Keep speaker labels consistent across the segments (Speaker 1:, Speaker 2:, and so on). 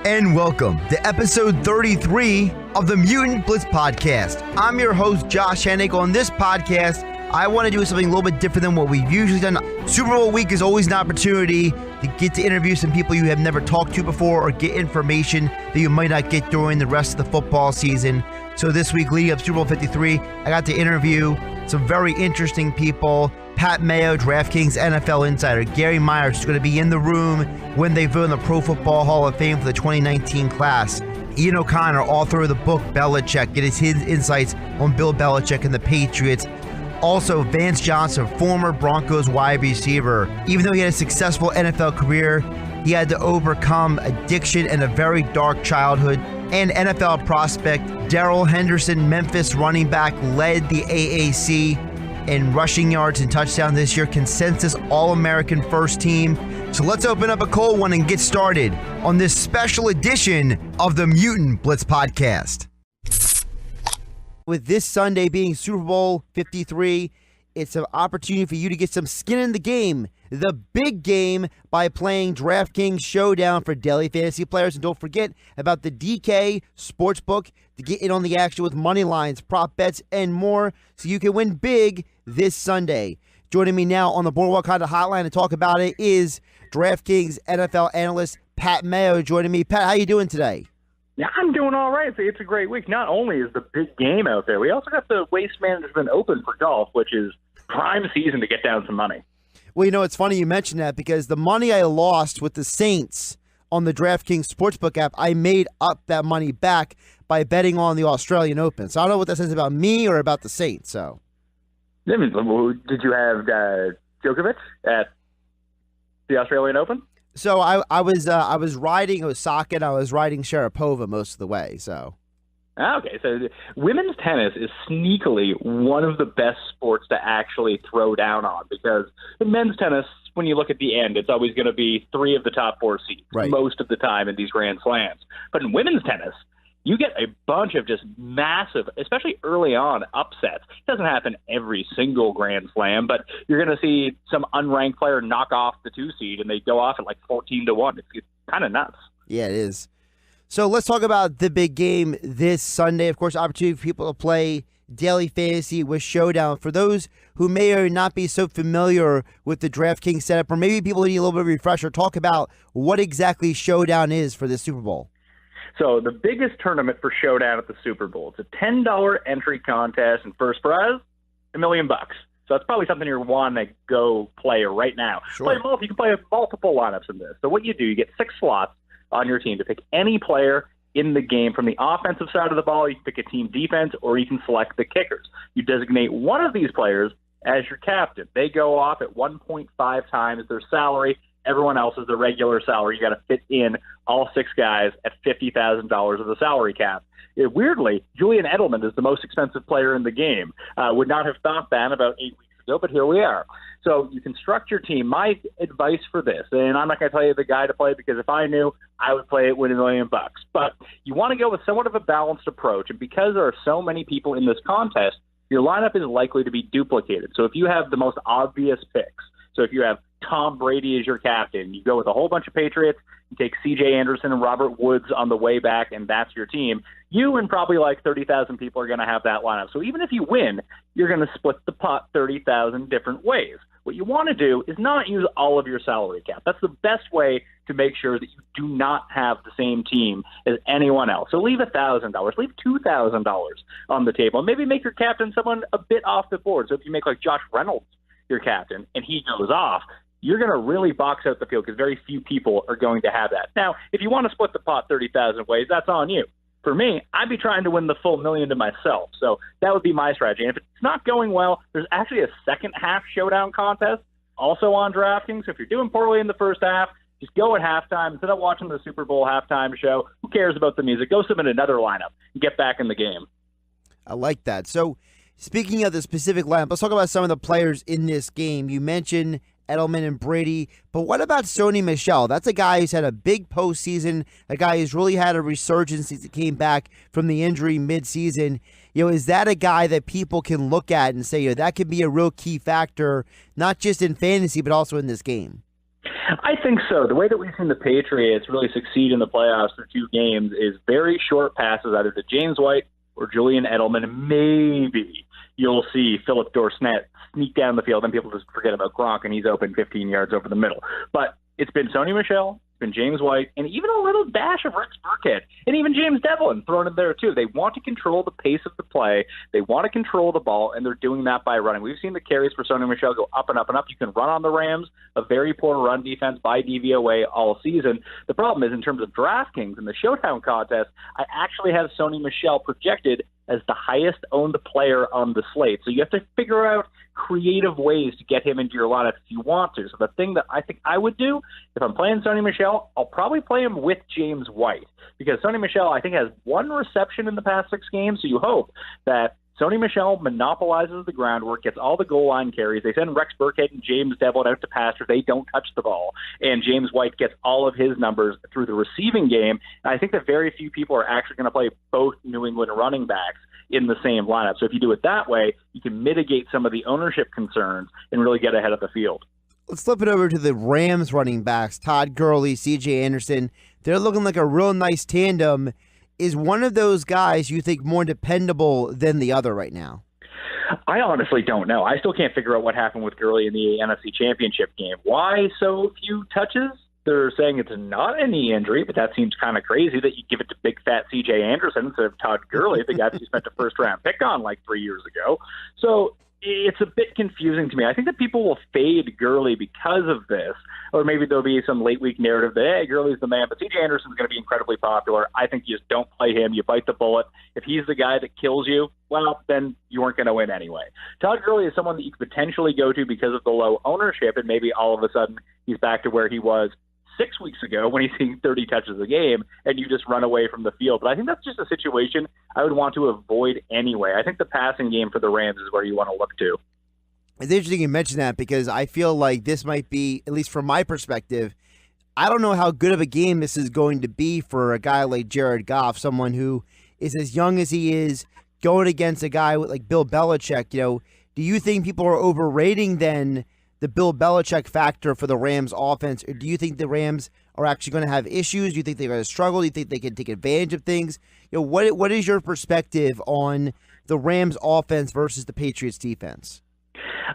Speaker 1: And welcome to episode 33 of the Mutant Blitz podcast. I'm your host, Josh Hennig. On this podcast, I want to do something a little bit different than what we've usually done. Super Bowl week is always an opportunity to get to interview some people you have never talked to before or get information that you might not get during the rest of the football season. So this week, leading up to Super Bowl 53, I got to interview some very interesting people. Pat Mayo, DraftKings NFL insider. Gary Myers is going to be in the room when they vote in the Pro Football Hall of Fame for the 2019 class. Ian O'Connor, author of the book Belichick, get his insights on Bill Belichick and the Patriots. Also, Vance Johnson, former Broncos wide receiver. Even though he had a successful NFL career, he had to overcome addiction and a very dark childhood. And NFL prospect Darrell Henderson, Memphis running back, led the AAC in rushing yards and touchdowns this year. Consensus All-American first team. So let's open up a cold one and get started on this special edition of the Mutant Blitz podcast. With this Sunday being Super Bowl 53, it's an opportunity for you to get some skin in the game, the big game, by playing DraftKings Showdown for daily fantasy players. And don't forget about the DK Sportsbook to get in on the action with money lines, prop bets, and more so you can win big this Sunday. Joining me now on the Boardwalk Honda Hotline to talk about it is DraftKings NFL analyst Pat Mayo joining me. Pat, how you doing today?
Speaker 2: Yeah, I'm doing all right. It's a great week. Not only is the big game out there, we also got the Waste Management Open for golf, which is prime season to get down some money.
Speaker 1: Well, you know, it's funny you mentioned that because the money I lost with the Saints on the DraftKings Sportsbook app, I made up that money back by betting on the Australian Open. So I don't know what that says about me or about the Saints. So,
Speaker 2: did you have Djokovic at the Australian Open?
Speaker 1: So I was riding Osaka and I was riding Sharapova most of the way. So.
Speaker 2: Okay, so women's tennis is sneakily one of the best sports to actually throw down on because in men's tennis, when you look at the end, it's always going to be 3 of the top 4 seeds most of the time in these Grand Slams. But in women's tennis, you get a bunch of just massive, especially early on, upsets. It doesn't happen every single Grand Slam, but you're going to see some unranked player knock off the 2 seed and they go off at like 14-1. It's kind of nuts.
Speaker 1: Yeah, it is. So let's talk about the big game this Sunday. Of course, opportunity for people to play daily fantasy with Showdown. For those who may or not be so familiar with the DraftKings setup, or maybe people need a little bit of a refresher, talk about what exactly Showdown is for the Super Bowl.
Speaker 2: So the biggest tournament for Showdown at the Super Bowl, it's a $10 entry contest, and first prize, $1 million. So that's probably something you're wanting to go play right now.
Speaker 1: Sure.
Speaker 2: You can play multiple lineups in this. So what you do, you get 6 slots on your team to pick any player in the game. From the offensive side of the ball, you can pick a team defense, or you can select the kickers. You designate one of these players as your captain. They go off at 1.5 times their salary. Everyone else is the regular salary. You got to fit in all 6 guys at $50,000 of the salary cap. Weirdly, Julian Edelman is the most expensive player in the game. Would not have thought that about 8 weeks ago, but here we are. So you construct your team. My advice for this, and I'm not going to tell you the guy to play because if I knew, I would play it with $1 million. But you want to go with somewhat of a balanced approach. And because there are so many people in this contest, your lineup is likely to be duplicated. So if you have the most obvious picks, so if you have Tom Brady as your captain, you go with a whole bunch of Patriots, you take C.J. Anderson and Robert Woods on the way back, and that's your team. You and probably like 30,000 people are going to have that lineup. So even if you win, you're going to split the pot 30,000 different ways. What you want to do is not use all of your salary cap. That's the best way to make sure that you do not have the same team as anyone else. So leave $1,000, leave $2,000 on the table, and maybe make your captain someone a bit off the board. So if you make like Josh Reynolds your captain and he goes off, you're going to really box out the field because very few people are going to have that. Now, if you want to split the pot 30,000 ways, that's on you. For me, I'd be trying to win the full $1 million to myself. So that would be my strategy. And if it's not going well, there's actually a second half Showdown contest also on DraftKings. So if you're doing poorly in the first half, just go at halftime. Instead of watching the Super Bowl halftime show, who cares about the music? Go submit another lineup and get back in the game.
Speaker 1: I like that. So speaking of the specific lineup, let's talk about some of the players in this game. You mentioned Edelman and Brady, but what about Sony Michel? That's a guy who's had a big postseason, a guy who's really had a resurgence since he came back from the injury midseason. Is that a guy that people can look at and say, that could be a real key factor, not just in fantasy, but also in this game?
Speaker 2: I think so. The way that we've seen the Patriots really succeed in the playoffs through 2 games is very short passes, either to James White or Julian Edelman. Maybe you'll see Philip Dorsett sneak down the field, and people just forget about Gronk, and he's open 15 yards over the middle. But it's been Sony Michel, it's been James White, and even a little dash of Rex Burkhead, and even James Devlin thrown in there too. They want to control the pace of the play. They want to control the ball, and they're doing that by running. We've seen the carries for Sony Michel go up and up and up. You can run on the Rams, a very poor run defense by DVOA all season. The problem is, in terms of DraftKings in the Showdown contest, I actually have Sony Michel projected as the highest owned player on the slate. So you have to figure out creative ways to get him into your lineup if you want to. So the thing that I think I would do, if I'm playing Sony Michel, I'll probably play him with James White, because Sony Michel, I think, has 1 reception in the past 6 games. So you hope that Sony Michel monopolizes the groundwork, gets all the goal line carries. They send Rex Burkhead and James Devlin out to pasture. They don't touch the ball. And James White gets all of his numbers through the receiving game. And I think that very few people are actually going to play both New England running backs in the same lineup. So if you do it that way, you can mitigate some of the ownership concerns and really get ahead of the field.
Speaker 1: Let's flip it over to the Rams running backs, Todd Gurley, C.J. Anderson. They're looking like a real nice tandem. Is one of those guys you think more dependable than the other right now?
Speaker 2: I honestly don't know. I still can't figure out what happened with Gurley in the NFC Championship game. Why so few touches? They're saying it's not a knee injury, but that seems kind of crazy that you give it to big fat C.J. Anderson instead of Todd Gurley, the guy that you spent a first-round pick on like 3 years ago. So it's a bit confusing to me. I think that people will fade Gurley because of this, or maybe there'll be some late-week narrative that, hey, Gurley's the man, but C.J. Anderson's going to be incredibly popular. I think you just don't play him. You bite the bullet. If he's the guy that kills you, well, then you weren't going to win anyway. Todd Gurley is someone that you could potentially go to because of the low ownership, and maybe all of a sudden he's back to where he was 6 weeks ago when he's seeing 30 touches a game and you just run away from the field. But I think that's just a situation I would want to avoid anyway. I think the passing game for the Rams is where you want to look to.
Speaker 1: It's interesting you mention that, because I feel like this might be, at least from my perspective, I don't know how good of a game this is going to be for a guy like Jared Goff, someone who is as young as he is, going against a guy with like Bill Belichick. Do you think people are overrating then the Bill Belichick factor for the Rams offense, or do you think the Rams are actually going to have issues? Do you think they're going to struggle? Do you think they can take advantage of things? What is your perspective on the Rams offense versus the Patriots defense?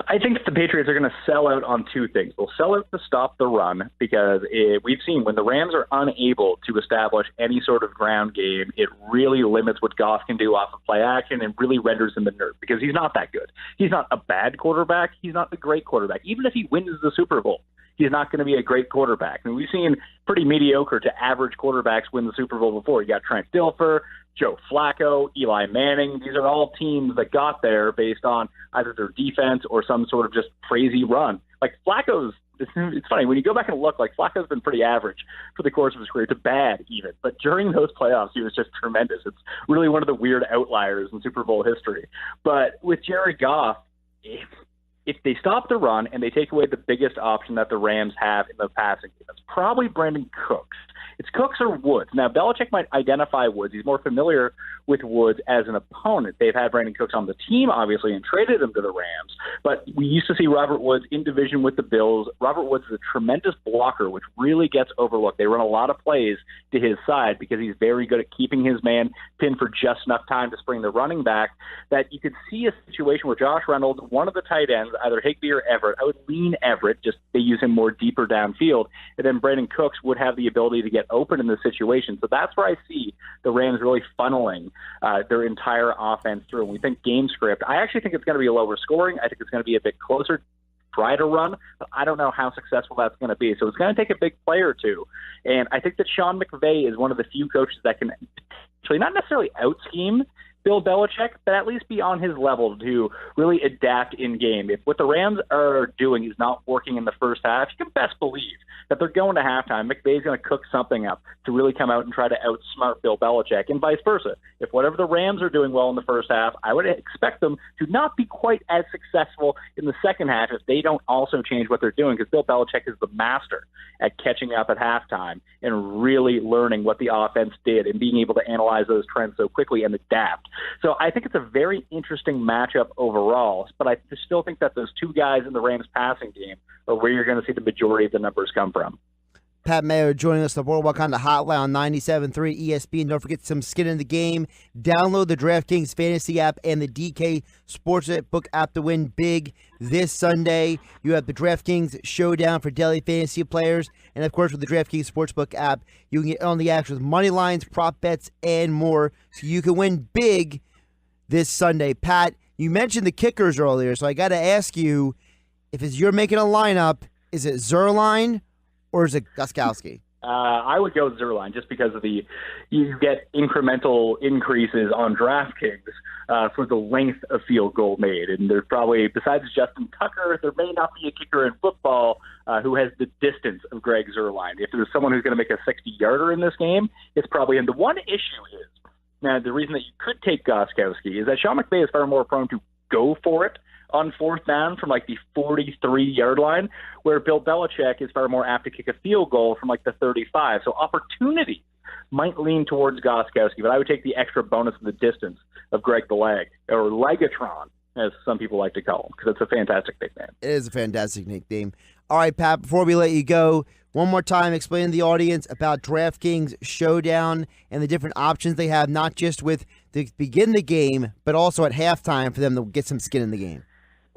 Speaker 2: I think the Patriots are going to sell out on 2 things. They'll sell out to stop the run, because we've seen when the Rams are unable to establish any sort of ground game, it really limits what Goff can do off of play action and really renders him inert, because he's not that good. He's not a bad quarterback. He's not a great quarterback. Even if he wins the Super Bowl, he's not going to be a great quarterback. I mean, we've seen pretty mediocre to average quarterbacks win the Super Bowl before. You got Trent Dilfer, Joe Flacco, Eli Manning. These are all teams that got there based on either their defense or some sort of just crazy run. Like Flacco's, it's funny, when you go back and look, like Flacco's been pretty average for the course of his career, to bad even. But during those playoffs, he was just tremendous. It's really one of the weird outliers in Super Bowl history. But with Jared Goff, if they stop the run and they take away the biggest option that the Rams have in the passing game, it's probably Brandon Cooks. It's Cooks or Woods. Now, Belichick might identify Woods. He's more familiar with Woods as an opponent. They've had Brandon Cooks on the team, obviously, and traded him to the Rams. But we used to see Robert Woods in division with the Bills. Robert Woods is a tremendous blocker, which really gets overlooked. They run a lot of plays to his side because he's very good at keeping his man pinned for just enough time to spring the running back, that you could see a situation where Josh Reynolds, one of the tight ends, either Higbee or Everett, I would lean Everett, just they use him more deeper downfield, and then Brandon Cooks would have the ability to get open in this situation. So that's where I see the Rams really funneling their entire offense through. And we think game script, I actually think it's going to be a lower scoring. I think it's going to be a bit closer, try to run, but I don't know how successful that's going to be. So it's going to take a big play or two. And I think that Sean McVay is one of the few coaches that can actually not necessarily out-scheme Bill Belichick, but at least be on his level to really adapt in game. If what the Rams are doing is not working in the first half, you can best believe that they're going to halftime. McVay's going to cook something up to really come out and try to outsmart Bill Belichick, and vice versa. If whatever the Rams are doing well in the first half, I would expect them to not be quite as successful in the second half if they don't also change what they're doing, because Bill Belichick is the master at catching up at halftime and really learning what the offense did and being able to analyze those trends so quickly and adapt. So I think it's a very interesting matchup overall, but I still think that those 2 guys in the Rams passing game are where you're going to see the majority of the numbers come from. from.
Speaker 1: Pat Mayo joining us on the Boardwalk Honda Hotline on 97.3 ESPN. Don't forget some skin in the game. Download the DraftKings Fantasy app and the DK Sportsbook app to win big this Sunday. You have the DraftKings Showdown for daily fantasy players. And, of course, with the DraftKings Sportsbook app, you can get on the action with money lines, prop bets, and more. So you can win big this Sunday. Pat, you mentioned the kickers earlier, so I got to ask you, if you're making a lineup, is it Zerline or is it Gostkowski?
Speaker 2: I would go Zerline just because of you get incremental increases on DraftKings for the length of field goal made. And there's probably, besides Justin Tucker, there may not be a kicker in football who has the distance of Greg Zerline. If there's someone who's going to make a 60-yarder in this game, it's probably him. The one issue is, now the reason that you could take Gostkowski is that Sean McVay is far more prone to go for it on fourth down from like the 43-yard line, where Bill Belichick is far more apt to kick a field goal from like the 35. So opportunity might lean towards Gostkowski, but I would take the extra bonus of the distance of Greg the Leg, or Legatron, as some people like to call him, because it's a fantastic nickname.
Speaker 1: It is a fantastic nickname. All right, Pat, before we let you go, one more time, explain to the audience about DraftKings Showdown and the different options they have, not just with to begin the game, but also at halftime for them to get some skin in the game.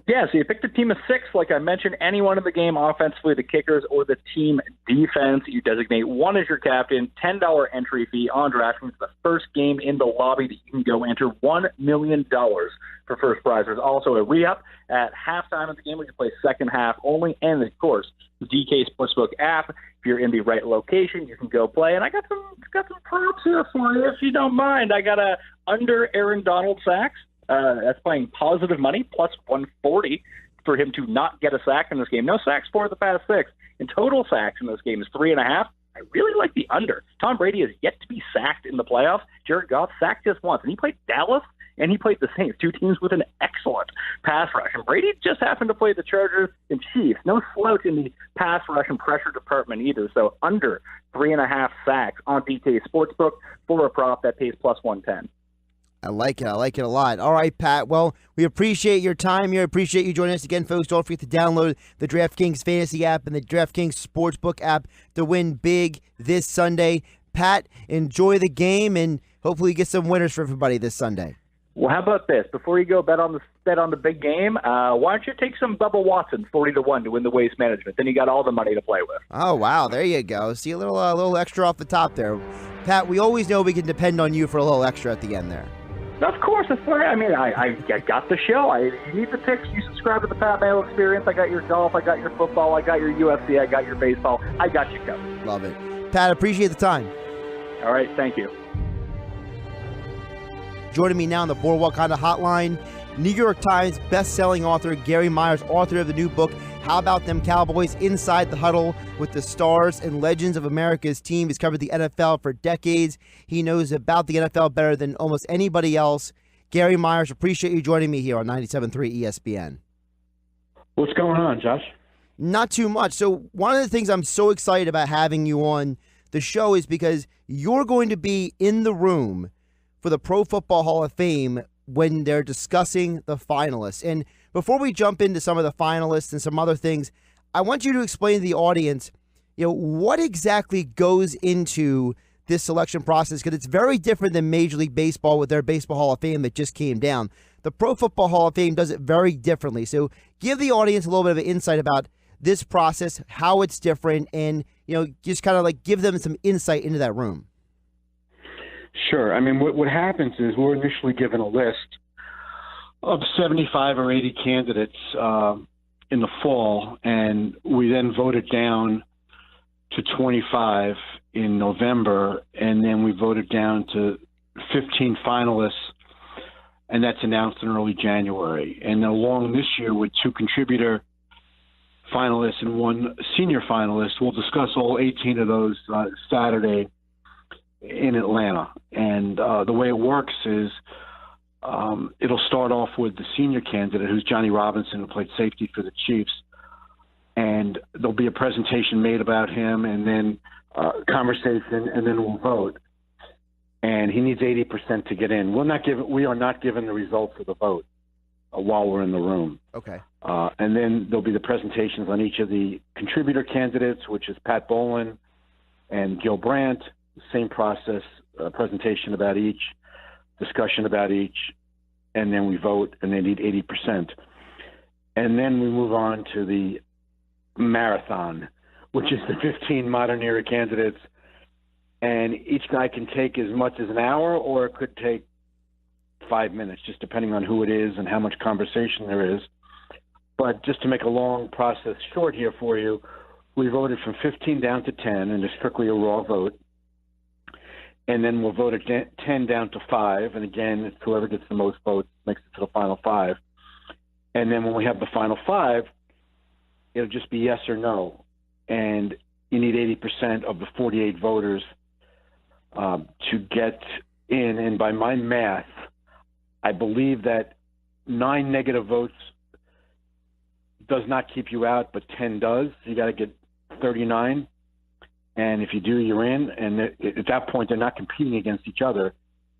Speaker 2: Yeah, so you picked a team of 6, like I mentioned, anyone in the game offensively, the kickers or the team defense. You designate one as your captain, $10 entry fee on DraftKings. The first game in the lobby that you can go enter $1 million for first prize. There's also a re-up at halftime of the game. We can play second half only. And, of course, the DK Sportsbook app. If you're in the right location, you can go play. And I got some props here for you, if you don't mind. I got a under Aaron Donald sacks. That's playing positive money, plus 140 for him to not get a sack in this game. No sacks for the past 6. And total sacks in this game is 3.5. I really like the under. Tom Brady has yet to be sacked in the playoffs. Jared Goff sacked just once. And he played Dallas, and he played the Saints, 2 teams with an excellent pass rush. And Brady just happened to play the Chargers and Chiefs. No slouch in the pass rush and pressure department either. So under 3.5 sacks on DK Sportsbook for a prop that pays plus 110.
Speaker 1: I like it. I like it a lot. All right, Pat. Well, we appreciate your time here. Appreciate you joining us again, folks. Don't forget to download the DraftKings Fantasy app and the DraftKings Sportsbook app to win big this Sunday. Pat, enjoy the game, and hopefully get some winners for everybody this Sunday.
Speaker 2: Well, how about this? Before you go bet on the big game, why don't you take some Bubba Watson 40-1 to win the Waste Management? Then you got all the money to play with.
Speaker 1: Oh wow, there you go. See a little extra off the top there, Pat. We always know we can depend on you for a little extra at the end there.
Speaker 2: Of course, that's why. I mean, I got the show. You need the picks. You subscribe to the Pat Mayo Experience. I got your golf. I got your football. I got your UFC. I got your baseball. I got you covered.
Speaker 1: Love it, Pat. Appreciate the time.
Speaker 2: All right, thank you.
Speaker 1: Joining me now on the Boardwalk Honda Hotline, New York Times best-selling author Gary Myers, author of the new book, How About Them Cowboys? Inside the Huddle with the Stars and Legends of America's Team. He's covered the NFL for decades. He knows about the NFL better than almost anybody else. Gary Myers, appreciate you joining me here on 97.3 ESPN.
Speaker 3: What's going on, Josh?
Speaker 1: Not too much. So one of the things I'm so excited about having you on the show is because you're going to be in the room for the Pro Football Hall of Fame when they're discussing the finalists. And before we jump into some of the finalists and some other things, I want you to explain to the audience, what exactly goes into this selection process, because it's very different than Major League Baseball with their Baseball Hall of Fame that just came down. The Pro Football Hall of Fame does it very differently. So give the audience a little bit of an insight about this process, how it's different, and just kind of like give them some insight into that room.
Speaker 3: Sure. I mean, what happens is we're initially given a list of 75 or 80 candidates in the fall, and we then voted down to 25 in November, and then we voted down to 15 finalists, and that's announced in early January. And along this year with 2 contributor finalists and 1 senior finalist, we'll discuss all 18 of those Saturday in Atlanta. And the way it works is it'll start off with the senior candidate, who's Johnny Robinson, who played safety for the Chiefs. And there'll be a presentation made about him, and then conversation, and then we'll vote. And he needs 80% to get in. We are not given the results of the vote while we're in the room.
Speaker 1: Okay.
Speaker 3: And then there'll be the presentations on each of the contributor candidates, which is Pat Bolin and Gil Brandt. Same process, presentation about each, discussion about each, and then we vote, and they need 80%. And then we move on to the marathon, which is the 15 modern era candidates. And each guy can take as much as an hour, or it could take 5 minutes, just depending on who it is and how much conversation there is. But just to make a long process short here for you, we voted from 15 down to 10, and it's strictly a raw vote. And then we'll vote at 10 down to 5, and again, it's whoever gets the most votes makes it to the final 5. And then when we have the final 5, it'll just be yes or no. And you need 80% of the 48 voters to get in. And by my math, I believe that 9 negative votes does not keep you out, but 10 does. You got to get 39. And if you do, you're in. And at that point, they're not competing against each other.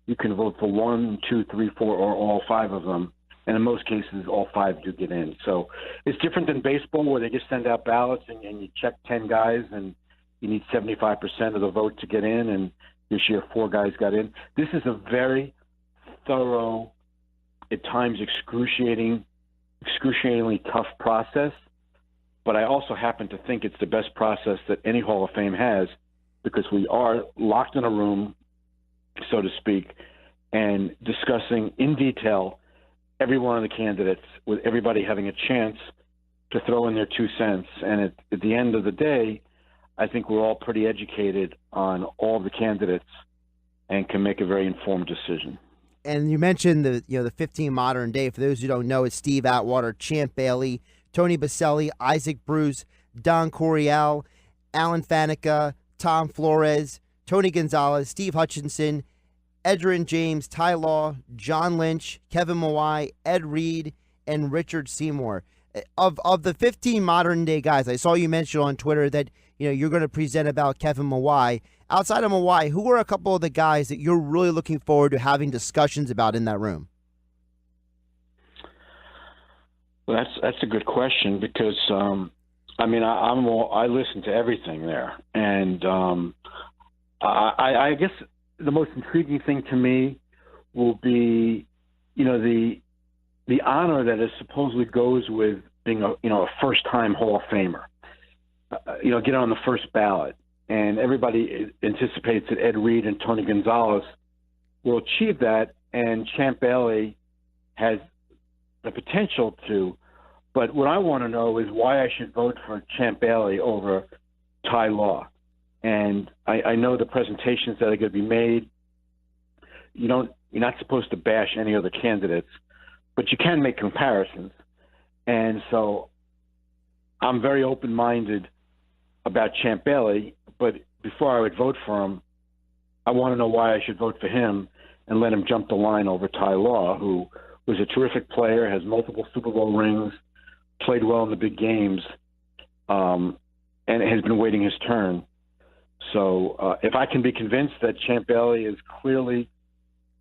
Speaker 3: You can vote for 1, 2, 3, 4, or all 5 of them. And in most cases, all 5 do get in. So it's different than baseball, where they just send out ballots and you check 10 guys and you need 75% of the vote to get in. And this year, 4 guys got in. This is a very thorough, at times excruciatingly tough process. But I also happen to think it's the best process that any Hall of Fame has, because we are locked in a room, so to speak, and discussing in detail every one of the candidates, with everybody having a chance to throw in their 2 cents. And at the end of the day, I think we're all pretty educated on all the candidates and can make a very informed decision.
Speaker 1: And you mentioned the 15 modern day. For those who don't know, it's Steve Atwater, Champ Bailey, Tony Baselli, Isaac Bruce, Don Coryell, Alan Faneca, Tom Flores, Tony Gonzalez, Steve Hutchinson, Edgerrin James, Ty Law, John Lynch, Kevin Mawai, Ed Reed, and Richard Seymour. Of the 15 modern day guys, I saw you mention on Twitter that you're going to present about Kevin Mawai. Outside of Mawai, who are a couple of the guys that you're really looking forward to having discussions about in that room?
Speaker 3: Well, that's a good question, because I listen to everything there, and I guess the most intriguing thing to me will be, the honor that it supposedly goes with being a first-time Hall of Famer. Get on the first ballot, and everybody anticipates that Ed Reed and Tony Gonzalez will achieve that, and Champ Bailey has the potential to. But what I want to know is why I should vote for Champ Bailey over Ty Law. And I know the presentations that are going to be made. You're not supposed to bash any other candidates, but you can make comparisons. And so I'm very open-minded about Champ Bailey, but before I would vote for him, I want to know why I should vote for him and let him jump the line over Ty Law, who was a terrific player, has multiple Super Bowl rings, played well in the big games, and has been waiting his turn. So if I can be convinced that Champ Bailey is clearly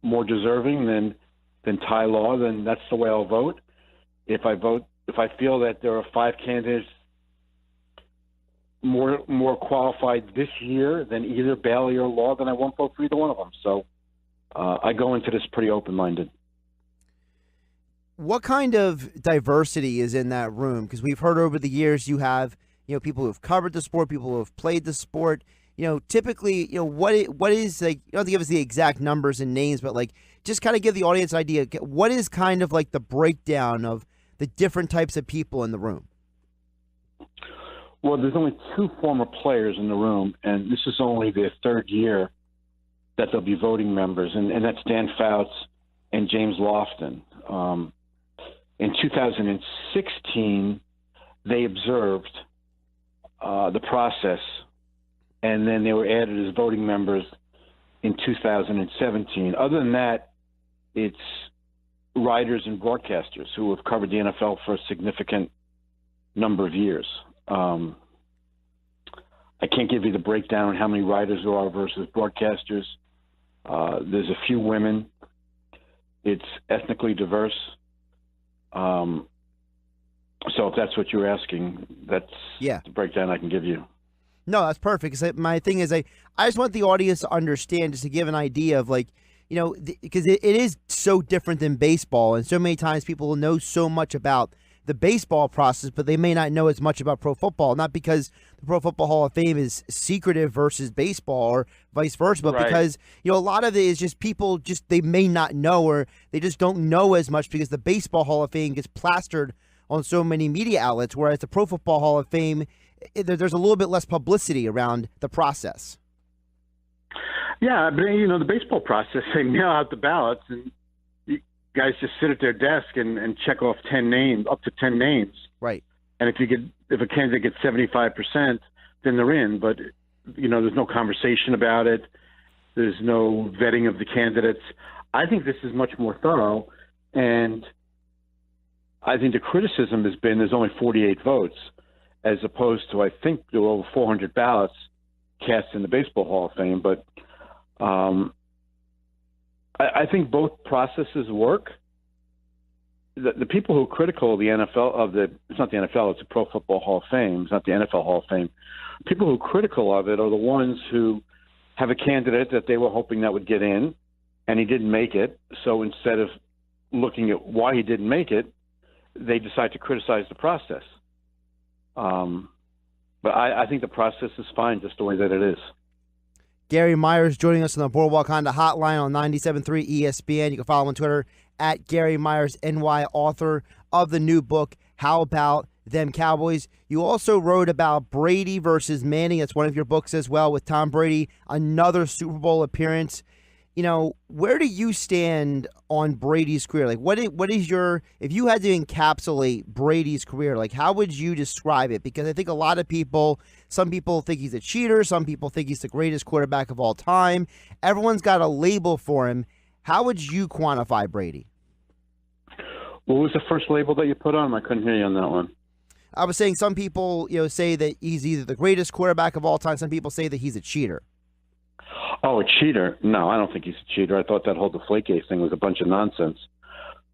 Speaker 3: more deserving than Ty Law, then that's the way I'll vote. If I feel that there are 5 candidates more qualified this year than either Bailey or Law, then I won't vote for either one of them. So I go into this pretty open-minded.
Speaker 1: What kind of diversity is in that room? Because we've heard over the years you have people who have covered the sport, people who have played the sport. Typically, what is, like, you don't have to give us the exact numbers and names, but like just kind of give the audience an idea. What is kind of like the breakdown of the different types of people in the room?
Speaker 3: Well, there's only 2 former players in the room, and this is only their 3rd year that they'll be voting members, and that's Dan Fouts and James Lofton. In 2016, they observed the process, and then they were added as voting members in 2017. Other than that, it's writers and broadcasters who have covered the NFL for a significant number of years. I can't give you the breakdown on how many writers there are versus broadcasters. There's a few women. It's ethnically diverse. So if that's what you're asking, that's the breakdown I can give you.
Speaker 1: No, that's perfect. 'Cause my thing is, I just want the audience to understand, just to give an idea of, like, because it is so different than baseball, and so many times people know so much about the baseball process, but they may not know as much about pro football. Not because the Pro Football Hall of Fame is secretive versus baseball or vice versa, but because a lot of it is just people they may not know, or they just don't know as much because the Baseball Hall of Fame gets plastered on so many media outlets, whereas the Pro Football Hall of Fame, there's a little bit less publicity around the process.
Speaker 3: Yeah, but the baseball process, they mail out the ballots, and you guys just sit at their desk and check off 10 names, up to 10 names.
Speaker 1: Right.
Speaker 3: And if a candidate gets 75%, then they're in. But there's no conversation about it. There's no vetting of the candidates. I think this is much more thorough, and I think the criticism has been there's only 48 votes, as opposed to, I think, there were over 400 ballots cast in the Baseball Hall of Fame. But I think both processes work. The people who are critical of the NFL, it's not the NFL, it's the Pro Football Hall of Fame, it's not the NFL Hall of Fame. People who are critical of it are the ones who have a candidate that they were hoping that would get in, and he didn't make it. So instead of looking at why he didn't make it, they decide to criticize the process. But I think the process is fine just the way that it is.
Speaker 1: Gary Myers joining us on the Boardwalk Honda Hotline on 97.3 ESPN. You can follow him on Twitter at Gary Myers NY, author of the new book, How About Them Cowboys. You also wrote about Brady versus Manning. That's one of your books as well, with Tom Brady, another Super Bowl appearance. Where do you stand on Brady's career? Like, what is your, if you had to encapsulate Brady's career, like, how would you describe it? Because I think a lot of people, some people think he's a cheater. Some people think he's the greatest quarterback of all time. Everyone's got a label for him. How would you quantify Brady?
Speaker 3: What was the first label that you put on him? I couldn't hear you on that one.
Speaker 1: I was saying some people, say that he's either the greatest quarterback of all time. Some people say that he's a cheater.
Speaker 3: Oh, a cheater? No, I don't think he's a cheater. I thought that whole Deflategate thing was a bunch of nonsense.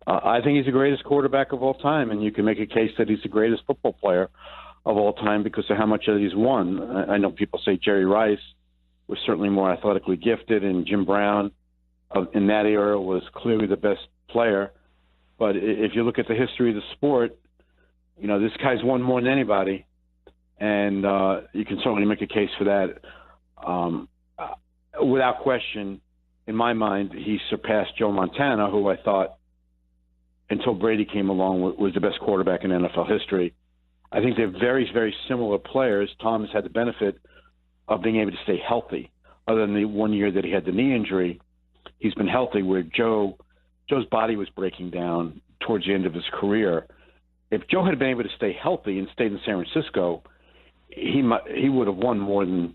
Speaker 3: I think he's the greatest quarterback of all time, and you can make a case that he's the greatest football player of all time because of how much that he's won. I know people say Jerry Rice was certainly more athletically gifted, and Jim Brown in that era was clearly the best player. But if you look at the history of the sport, this guy's won more than anybody, and you can certainly make a case for that. Without question, in my mind, he surpassed Joe Montana, who I thought, until Brady came along, was the best quarterback in NFL history. I think they're very, very similar players. Tom has had the benefit of being able to stay healthy. Other than the 1 year that he had the knee injury, he's been healthy, where Joe's body was breaking down towards the end of his career. If Joe had been able to stay healthy and stayed in San Francisco, he would have won more than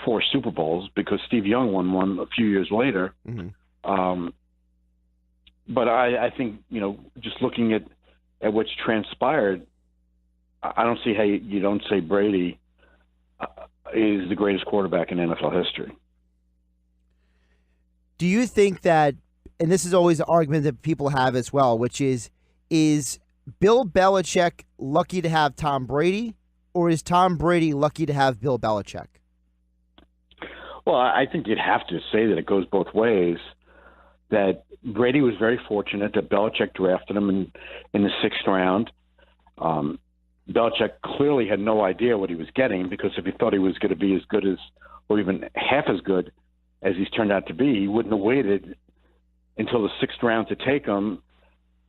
Speaker 3: 4 Super Bowls, because Steve Young won one a few years later. Mm-hmm. But I think, just looking at what's transpired, I don't see how you don't say Brady is the greatest quarterback in NFL history.
Speaker 1: Do you think that, and this is always an argument that people have as well, which is Bill Belichick lucky to have Tom Brady, or is Tom Brady lucky to have Bill Belichick?
Speaker 3: Well, I think you'd have to say that it goes both ways, that Brady was very fortunate that Belichick drafted him in the 6th round. Belichick clearly had no idea what he was getting, because if he thought he was going to be as good as, or even half as good as he's turned out to be, he wouldn't have waited until the 6th round to take him.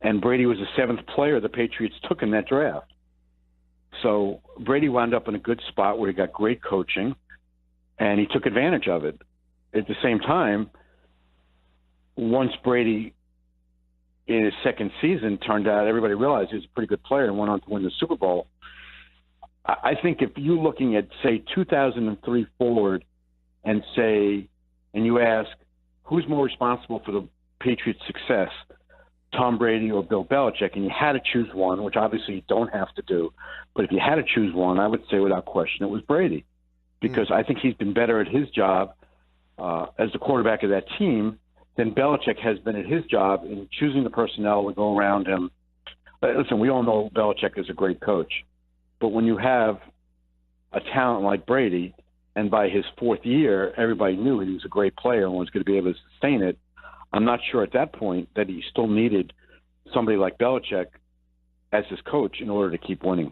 Speaker 3: And Brady was the 7th player the Patriots took in that draft. So Brady wound up in a good spot where he got great coaching, and he took advantage of it. At the same time, once Brady, in his 2nd season, turned out, everybody realized he was a pretty good player and went on to win the Super Bowl. I think if you're looking at, say, 2003 forward, and you ask, who's more responsible for the Patriots' success, Tom Brady or Bill Belichick, and you had to choose one, which obviously you don't have to do, but if you had to choose one, I would say without question it was Brady. Because I think he's been better at his job as the quarterback of that team than Belichick has been at his job in choosing the personnel to go around him, Listen, we all know Belichick is a great coach, but when you have a talent like Brady, and by his fourth year, everybody knew he was a great player and was going to be able to sustain it, I'm not sure at that point that he still needed somebody like Belichick as his coach in order to keep winning.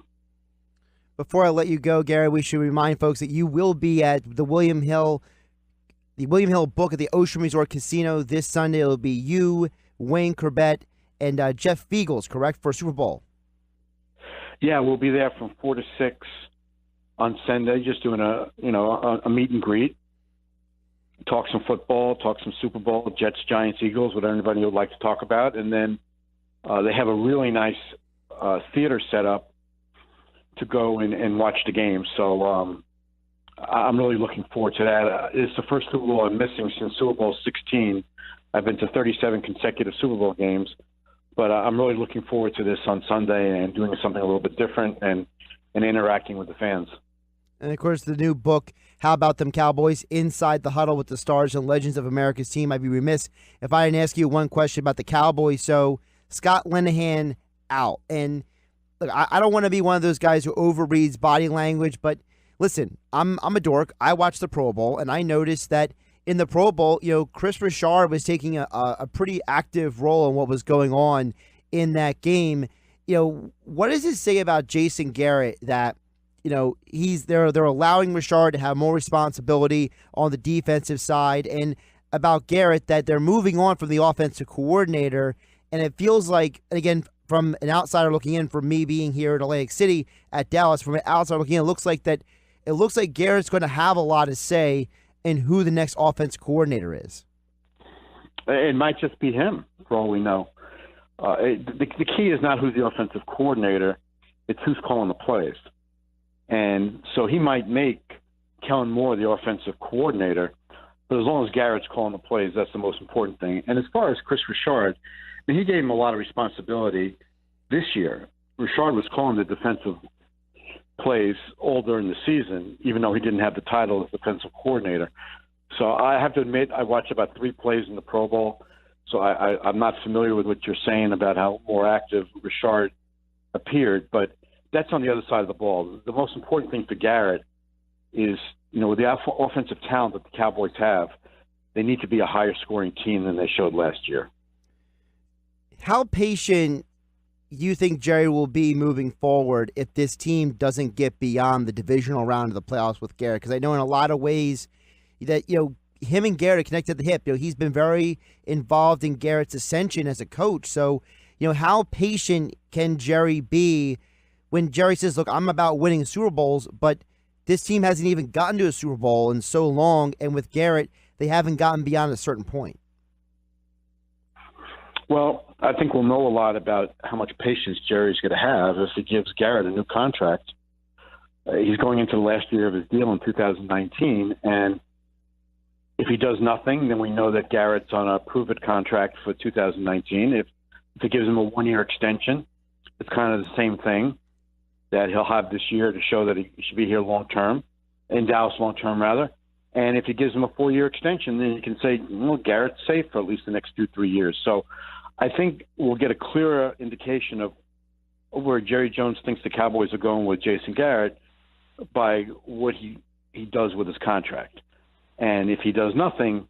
Speaker 1: Before I let you go, Gary, we should remind folks that you will be at the William Hill book at the Ocean Resort Casino this Sunday. It'll be you, Wayne Corbett, and Jeff Fiegels, correct, for Super Bowl?
Speaker 3: Yeah, we'll be there from 4 to 6 on Sunday, just doing a meet and greet, talk some football, talk some Super Bowl, Jets, Giants, Eagles, whatever anybody would like to talk about, and then they have a really nice theater set up to go and watch the game. So I'm really looking forward to that. It's the first Super Bowl I'm missing since Super Bowl 16. I've been to 37 consecutive Super Bowl games, but I'm really looking forward to this on Sunday and doing something a little bit different and interacting with the fans.
Speaker 1: And, of course, the new book, How About Them Cowboys? Inside the Huddle with the Stars and Legends of America's Team. I'd be remiss if I didn't ask you one question about the Cowboys. So, Scott Linehan out. And, look, I don't want to be one of those guys who overreads body language, but, listen, I'm a dork. I watched the Pro Bowl, and I noticed that in the Pro Bowl, Chris Richard was taking a pretty active role in what was going on in that game. What does it say about Jason Garrett that, they're allowing Richard to have more responsibility on the defensive side, and about Garrett that they're moving on from the offensive coordinator? And it feels like, again, from an outsider looking in, for me being here in Atlantic City at Dallas, from an outsider looking in, it looks like Garrett's going to have a lot to say in who the next offensive coordinator is.
Speaker 3: It might just be him, for all we know. The key is not who's the offensive coordinator, it's who's calling the plays. And so he might make Kellen Moore the offensive coordinator, but as long as Garrett's calling the plays, that's the most important thing. And as far as Chris Richard, he gave him a lot of responsibility this year. Richard was calling the defensive plays all during the season, even though he didn't have the title as defensive coordinator. So I have to admit, I watched about 3 plays in the Pro Bowl, so I'm not familiar with what you're saying about how more active Richard appeared, but that's on the other side of the ball. The most important thing for Garrett is, with the offensive talent that the Cowboys have, they need to be a higher scoring team than they showed last year.
Speaker 1: How patient do you think Jerry will be moving forward if this team doesn't get beyond the divisional round of the playoffs with Garrett? Because I know in a lot of ways that, him and Garrett are connected at the hip. He's been very involved in Garrett's ascension as a coach. So, how patient can Jerry be when Jerry says, look, I'm about winning Super Bowls, but this team hasn't even gotten to a Super Bowl in so long, and with Garrett, they haven't gotten beyond a certain point?
Speaker 3: Well, I think we'll know a lot about how much patience Jerry's going to have if he gives Garrett a new contract. He's going into the last year of his deal in 2019, and if he does nothing, then we know that Garrett's on a prove-it contract for 2019. If he gives him a 1-year extension, it's kind of the same thing that he'll have this year to show that he should be here long-term, in Dallas long-term rather. And if he gives him a 4-year extension, then you can say, well, Garrett's safe for at least the next 2-3 years. So I think we'll get a clearer indication of where Jerry Jones thinks the Cowboys are going with Jason Garrett by what he does with his contract. And if he does nothing,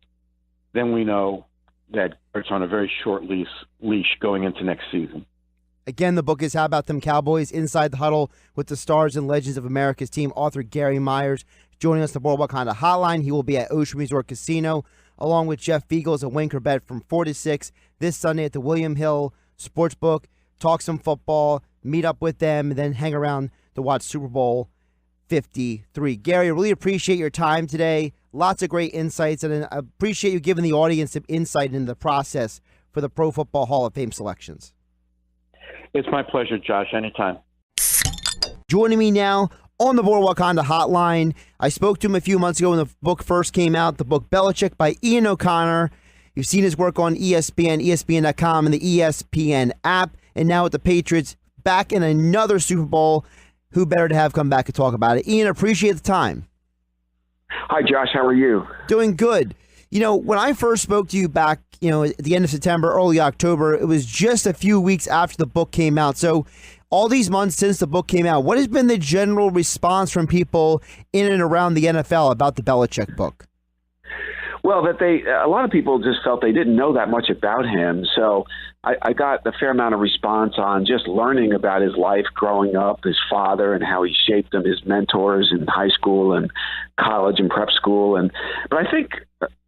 Speaker 3: then we know that Garrett's on a very short leash going into next season.
Speaker 1: Again, the book is How About Them Cowboys? Inside the Huddle with the Stars and Legends of America's Team. Author Gary Myers joining us on the Boardwalk Honda Hotline. He will be at Ocean Resort Casino along with Jeff Fiegels and Wayne Corbett from 4 to 6 this Sunday at the William Hill Sportsbook. Talk some football, meet up with them, and then hang around to watch Super Bowl 53. Gary, I really appreciate your time today. Lots of great insights, and I appreciate you giving the audience some insight into the process for the Pro Football Hall of Fame selections.
Speaker 3: It's my pleasure, Josh. Anytime.
Speaker 1: Joining me now on the Boardwalk Honda Hotline, I spoke to him a few months ago when the book first came out, the book Belichick by Ian O'Connor. You've seen his work on ESPN, ESPN.com, and the ESPN app, and now with the Patriots back in another Super Bowl. Who better to have come back to talk about it? Ian, appreciate the time.
Speaker 4: Hi, Josh. How are you?
Speaker 1: Doing good. When I first spoke to you back, at the end of September, early October, it was just a few weeks after the book came out. So all these months since the book came out, what has been the general response from people in and around the NFL about the Belichick book?
Speaker 4: Well, a lot of people just felt they didn't know that much about him. So I got a fair amount of response on just learning about his life growing up, his father, and how he shaped him, his mentors in high school and college and prep school. But I think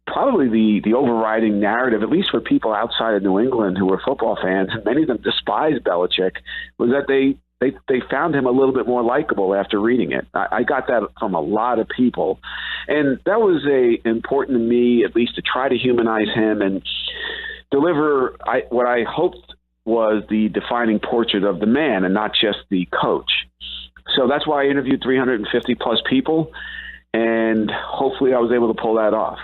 Speaker 4: probably the overriding narrative, at least for people outside of New England who were football fans, and many of them despised Belichick, was that they found him a little bit more likable after reading it. I got that from a lot of people. And that was important to me, at least to try to humanize him and deliver what I hoped was the defining portrait of the man and not just the coach. So that's why I interviewed 350 plus people, and hopefully I was able to pull that off.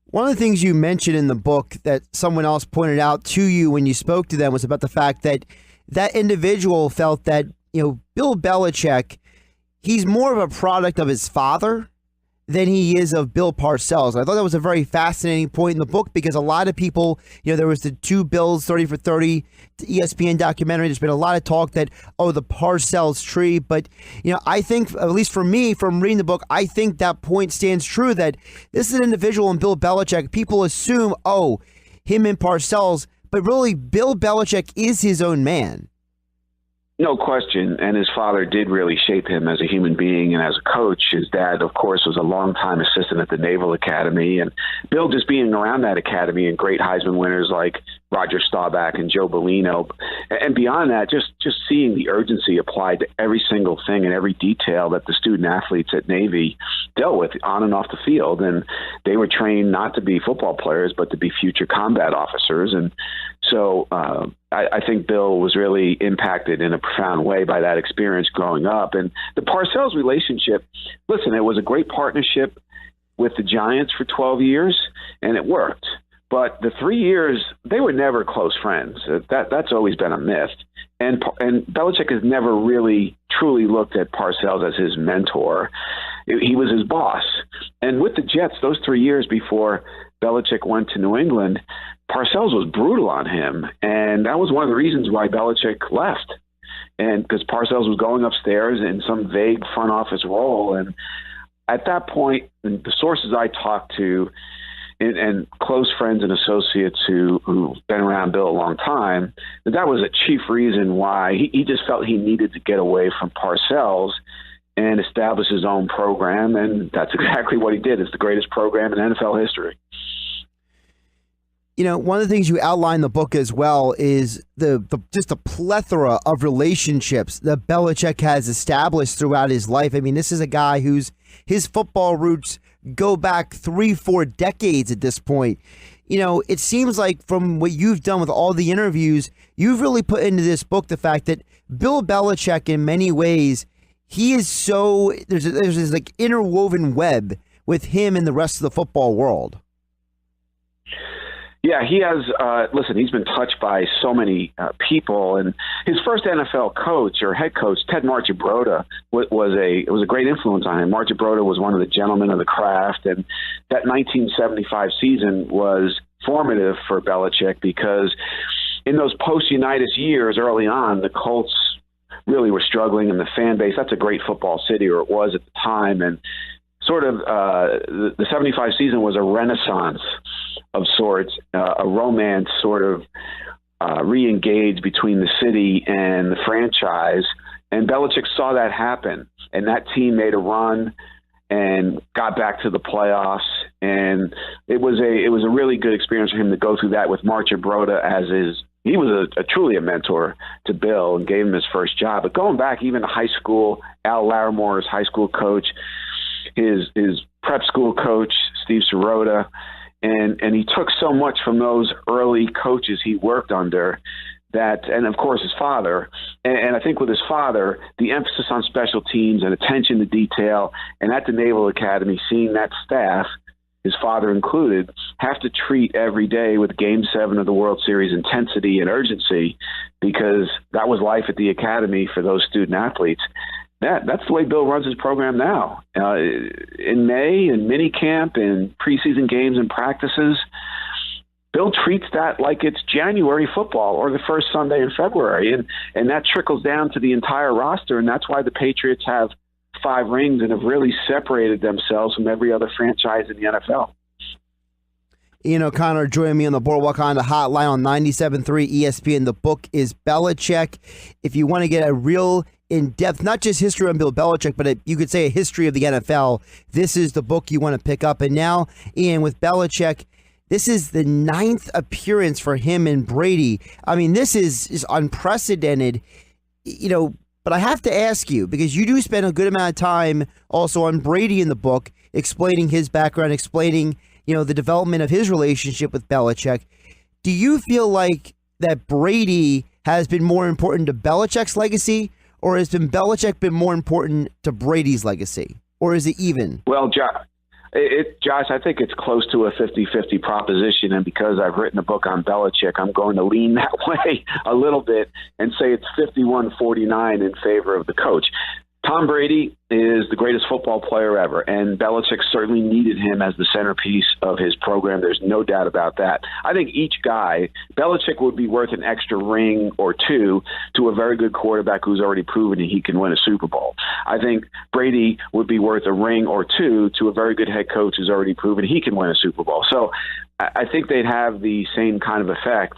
Speaker 1: One of the things you mentioned in the book that someone else pointed out to you when you spoke to them was about the fact that individual felt that, Bill Belichick, he's more of a product of his father than he is of Bill Parcells. I thought that was a very fascinating point in the book because a lot of people, there was the two Bills 30 for 30 ESPN documentary. There's been a lot of talk that, the Parcells tree. But, I think, at least for me, from reading the book, I think that point stands true that this is an individual in Bill Belichick. People assume, him and Parcells, but really Bill Belichick is his own man.
Speaker 4: No question. And his father did really shape him as a human being and as a coach. His dad, of course, was a longtime assistant at the Naval Academy. And Bill, just being around that academy and great Heisman winners like Roger Staubach and Joe Bellino. And beyond that, just seeing the urgency applied to every single thing and every detail that the student athletes at Navy dealt with on and off the field. And they were trained not to be football players, but to be future combat officers. And so I think Bill was really impacted in a profound way by that experience growing up. And the Parcells relationship, listen, it was a great partnership with the Giants for 12 years, and it worked. But the 3 years, they were never close friends. That's always been a myth. And Belichick has never really truly looked at Parcells as his mentor. He was his boss. And with the Jets, those 3 years before Belichick went to New England, Parcells was brutal on him. And that was one of the reasons why Belichick left. And because Parcells was going upstairs in some vague front office role. And at that point, the sources I talked to, and close friends and associates who've been around Bill a long time, that was a chief reason why he just felt he needed to get away from Parcells and establish his own program. And that's exactly what he did. It's the greatest program in NFL history.
Speaker 1: One of the things you outline in the book as well is just a plethora of relationships that Belichick has established throughout his life. I mean, this is a guy his football roots go back 3-4 decades at this point. It seems like from what you've done with all the interviews, you've really put into this book the fact that Bill Belichick, in many ways, he is there's this like interwoven web with him and the rest of the football world.
Speaker 4: Yeah, he has. Listen, he's been touched by so many people, and his first NFL coach or head coach, Ted Marchibroda, was a great influence on him. Marchibroda was one of the gentlemen of the craft, and that 1975 season was formative for Belichick because in those post-Unitas years, early on, the Colts really were struggling in the fan base. That's a great football city, or it was at the time, and sort of the 75 season was a renaissance of sorts, a romance sort of re-engaged between the city and the franchise. And Belichick saw that happen, and that team made a run and got back to the playoffs. And it was a really good experience for him to go through that with Marchibroda he was truly a mentor to Bill and gave him his first job. But going back even to high school, Al Laramore's high school coach, his prep school coach, Steve Sirota, and he took so much from those early coaches he worked under and of course his father. And I think with his father, the emphasis on special teams and attention to detail, and at the Naval Academy, seeing that staff, his father included, have to treat every day with Game 7 of the World Series intensity and urgency, because that was life at the academy for those student athletes. That's the way Bill runs his program now. In May, in minicamp, in preseason games and practices, Bill treats that like it's January football or the first Sunday in February, and that trickles down to the entire roster, and that's why the Patriots have 5 rings and have really separated themselves from every other franchise in the NFL.
Speaker 1: Ian O'Connor joining me on the Boardwalk Honda hotline on 97.3 ESPN. The book is Belichick. If you want to get a real in-depth, not just history on Bill Belichick, but you could say a history of the NFL, this is the book you want to pick up. And now, Ian, with Belichick, this is the 9th appearance for him and Brady. I mean, this is unprecedented, but I have to ask you, because you do spend a good amount of time also on Brady in the book, explaining his background, explaining, the development of his relationship with Belichick. Do you feel like that Brady has been more important to Belichick's legacy, or has Belichick been more important to Brady's legacy? Or is it even?
Speaker 4: Well, Josh, I think it's close to a 50-50 proposition, and because I've written a book on Belichick, I'm going to lean that way a little bit and say it's 51-49 in favor of the coach. Tom Brady is the greatest football player ever, and Belichick certainly needed him as the centerpiece of his program. There's no doubt about that. I think each guy, Belichick would be worth an extra ring or two to a very good quarterback who's already proven that he can win a Super Bowl. I think Brady would be worth a ring or two to a very good head coach who's already proven he can win a Super Bowl. So I think they'd have the same kind of effect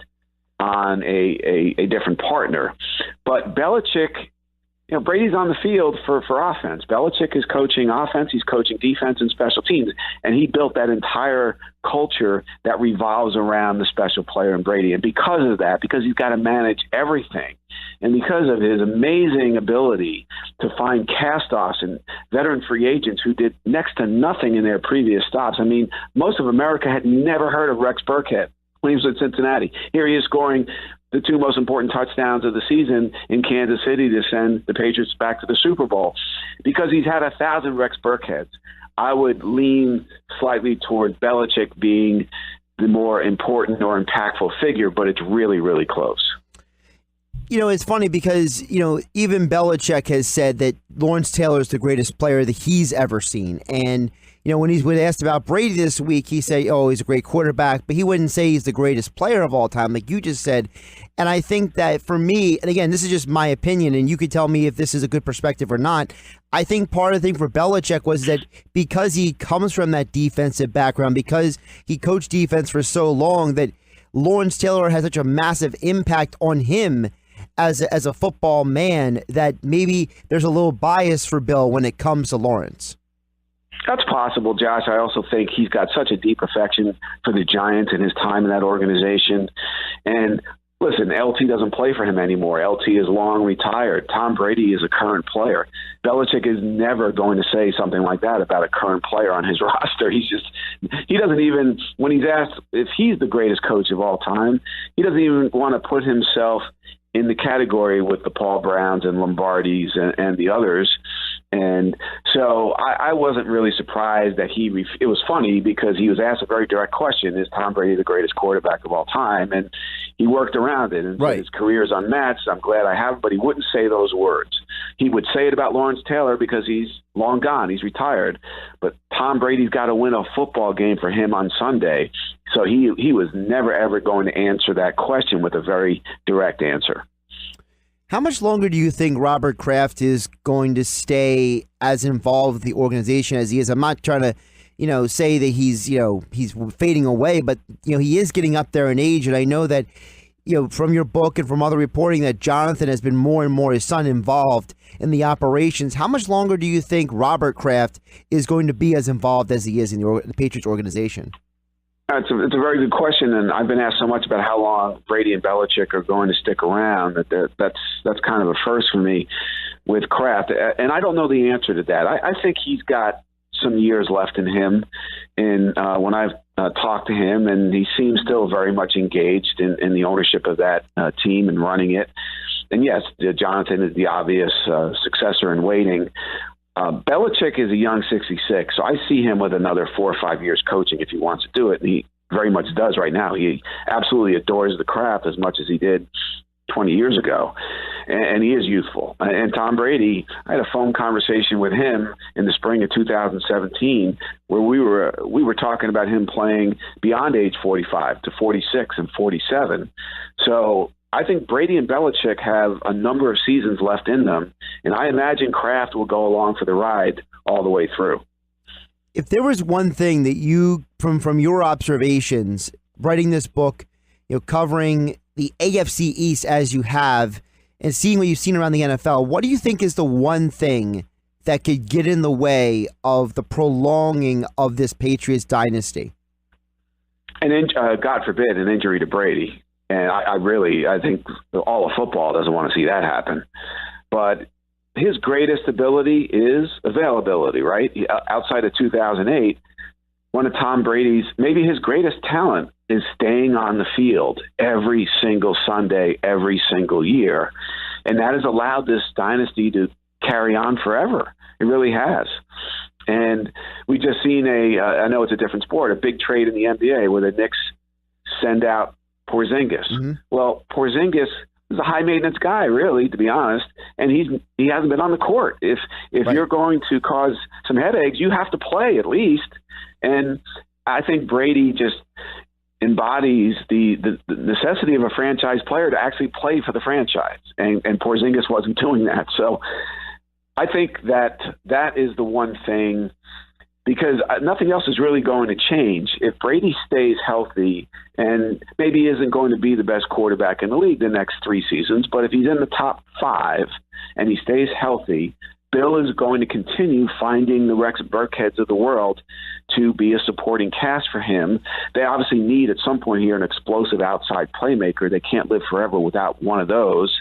Speaker 4: on a different partner. But Belichick, Brady's on the field for offense. Belichick is coaching offense. He's coaching defense and special teams. And he built that entire culture that revolves around the special player in Brady. And because of that, because he's got to manage everything, and because of his amazing ability to find cast-offs and veteran free agents who did next to nothing in their previous stops. I mean, most of America had never heard of Rex Burkhead when he was at Cincinnati. Here he is scoring the 2 most important touchdowns of the season in Kansas City to send the Patriots back to the Super Bowl. Because he's had 1,000 Rex Burkheads, I would lean slightly towards Belichick being the more important or impactful figure, but it's really, really close.
Speaker 1: It's funny because, even Belichick has said that Lawrence Taylor is the greatest player that he's ever seen. And, when he's been asked about Brady this week, he said, he's a great quarterback, but he wouldn't say he's the greatest player of all time, like you just said. And I think that for me, and again, this is just my opinion, and you could tell me if this is a good perspective or not. I think part of the thing for Belichick was that because he comes from that defensive background, because he coached defense for so long, that Lawrence Taylor has such a massive impact on him as a football man that maybe there's a little bias for Bill when it comes to Lawrence.
Speaker 4: That's possible, Josh. I also think he's got such a deep affection for the Giants and his time in that organization. And listen, LT doesn't play for him anymore. LT is long retired. Tom Brady is a current player. Belichick is never going to say something like that about a current player on his roster. He doesn't even, when he's asked if he's the greatest coach of all time, he doesn't even want to put himself in the category with the Paul Browns and Lombardis and the others. And so I wasn't really surprised that it was funny because he was asked a very direct question, is Tom Brady the greatest quarterback of all time? And he worked around it and said his career is unmatched. I'm glad I have, but he wouldn't say those words. He would say it about Lawrence Taylor because he's long gone. He's retired. But Tom Brady's got to win a football game for him on Sunday. So he was never, ever going to answer that question with a very direct answer.
Speaker 1: How much longer do you think Robert Kraft is going to stay as involved with the organization as he is? I'm not trying to, say that he's fading away, but, he is getting up there in age. And I know that, from your book and from other reporting that Jonathan has been more and more, his son, involved in the operations. How much longer do you think Robert Kraft is going to be as involved as he is in the Patriots organization?
Speaker 4: It's a very good question, and I've been asked so much about how long Brady and Belichick are going to stick around that's kind of a first for me with Kraft, and I don't know the answer to that. I think he's got some years left in him, and when I've talked to him, and he seems still very much engaged in the ownership of that team and running it. And yes, Jonathan is the obvious successor in waiting. Belichick is a young 66, so I see him with another 4 or 5 years coaching if he wants to do it, and he very much does right now. He absolutely adores the craft as much as he did 20 years ago. And he is youthful. And Tom Brady, I had a phone conversation with him in the spring of 2017 where we were talking about him playing beyond age 45 to 46 and 47. So I think Brady and Belichick have a number of seasons left in them, and I imagine Kraft will go along for the ride all the way through.
Speaker 1: If there was one thing that you, from your observations, writing this book, covering the AFC East as you have, and seeing what you've seen around the NFL, what do you think is the one thing that could get in the way of the prolonging of this Patriots dynasty?
Speaker 4: And God forbid, an injury to Brady. And I think all of football doesn't want to see that happen. But his greatest ability is availability, right? Outside of 2008, one of Tom Brady's, maybe his greatest talent is staying on the field every single Sunday, every single year. And that has allowed this dynasty to carry on forever. It really has. And we just seen I know it's a different sport, a big trade in the NBA where the Knicks send out Porzingis. Mm-hmm. Well, Porzingis is a high-maintenance guy, really, to be honest, and he hasn't been on the court. If
Speaker 1: right.
Speaker 4: You're going to cause some headaches, you have to play at least. And I think Brady just embodies the necessity of a franchise player to actually play for the franchise, and Porzingis wasn't doing that. So I think that is the one thing, because nothing else is really going to change. If Brady stays healthy, and maybe isn't going to be the best quarterback in the league the next 3 seasons, but if he's in the top 5 and he stays healthy, Bill is going to continue finding the Rex Burkheads of the world to be a supporting cast for him. They obviously need at some point here an explosive outside playmaker. They can't live forever without one of those,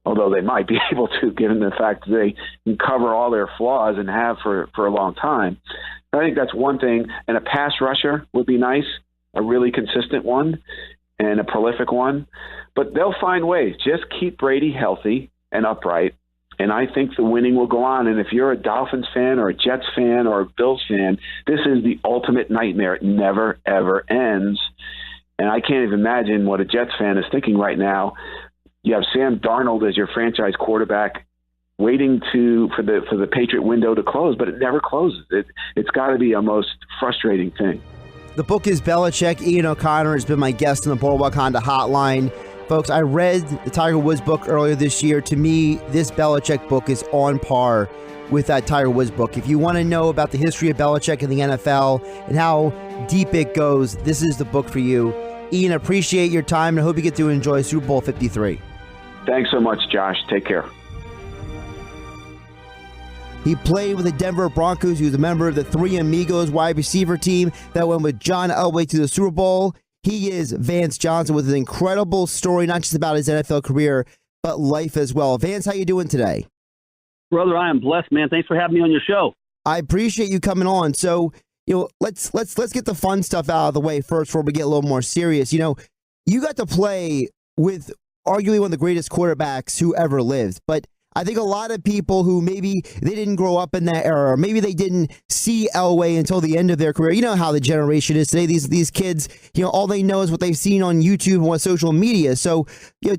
Speaker 4: although they might be able to, given the fact that they can cover all their flaws and have for a long time. I think that's one thing. And a pass rusher would be nice, a really consistent one and a prolific one. But they'll find ways. Just keep Brady healthy and upright, and I think the winning will go on. And if you're a Dolphins fan or a Jets fan or a Bills fan, this is the ultimate nightmare. It never, ever ends. And I can't even imagine what a Jets fan is thinking right now. You have Sam Darnold as your franchise quarterback, waiting for the Patriot window to close, but it never closes. It's got to be a most frustrating thing.
Speaker 1: The book is Belichick. Ian O'Connor has been my guest on the Boardwalk Honda Hotline. Folks, I read the Tiger Woods book earlier this year. To me, this Belichick book is on par with that Tiger Woods book. If you want to know about the history of Belichick in the NFL and how deep it goes, this is the book for you. Ian, appreciate your time, and I hope you get to enjoy Super Bowl 53.
Speaker 4: Thanks so much, Josh. Take care.
Speaker 1: He played with the Denver Broncos. He was a member of the Three Amigos wide receiver team that went with John Elway to the Super Bowl. He is Vance Johnson with an incredible story, not just about his NFL career, but life as well. Vance, how you doing today?
Speaker 5: Brother, I am blessed, man. Thanks for having me on your show.
Speaker 1: I appreciate you coming on. So, let's get the fun stuff out of the way first before we get a little more serious. You got to play with arguably one of the greatest quarterbacks who ever lived, but I think a lot of people who maybe they didn't grow up in that era, or maybe they didn't see Elway until the end of their career. You know how the generation is today. These kids, all they know is what they've seen on YouTube and on social media. So,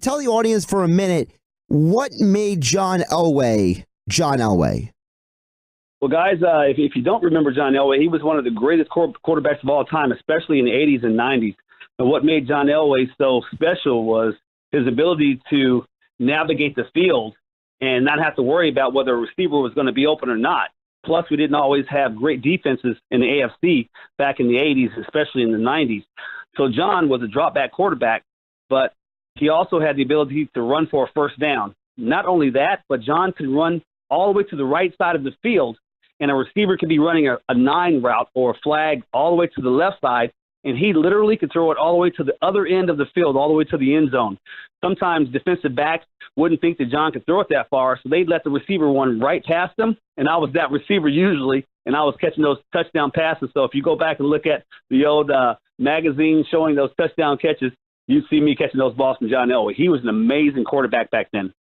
Speaker 1: tell the audience for a minute, what made John Elway John Elway?
Speaker 5: Well, guys, if you don't remember John Elway, he was one of the greatest quarterbacks of all time, especially in the 80s and 90s. And what made John Elway so special was his ability to navigate the field and not have to worry about whether a receiver was going to be open or not. Plus, we didn't always have great defenses in the AFC back in the 80s, especially in the 90s. So John was a drop-back quarterback, but he also had the ability to run for a first down. Not only that, but John could run all the way to the right side of the field, and a receiver could be running a 9 route or a flag all the way to the left side, and he literally could throw it all the way to the other end of the field, all the way to the end zone. Sometimes defensive backs wouldn't think that John could throw it that far, so they'd let the receiver run right past him, and I was that receiver usually, and I was catching those touchdown passes. So if you go back and look at the old magazine showing those touchdown catches, you see me catching those balls from John Elway. He was an amazing quarterback back then.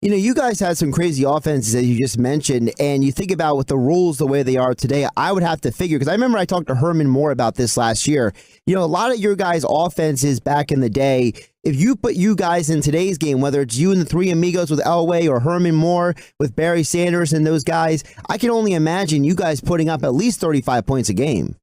Speaker 1: You guys had some crazy offenses that you just mentioned, and you think about with the rules the way they are today, I would have to figure, because I remember I talked to Herman Moore about this last year. A lot of your guys' offenses back in the day, if you put you guys in today's game, whether it's you and the three amigos with Elway or Herman Moore with Barry Sanders and those guys, I can only imagine you guys putting up at least 35 points a game.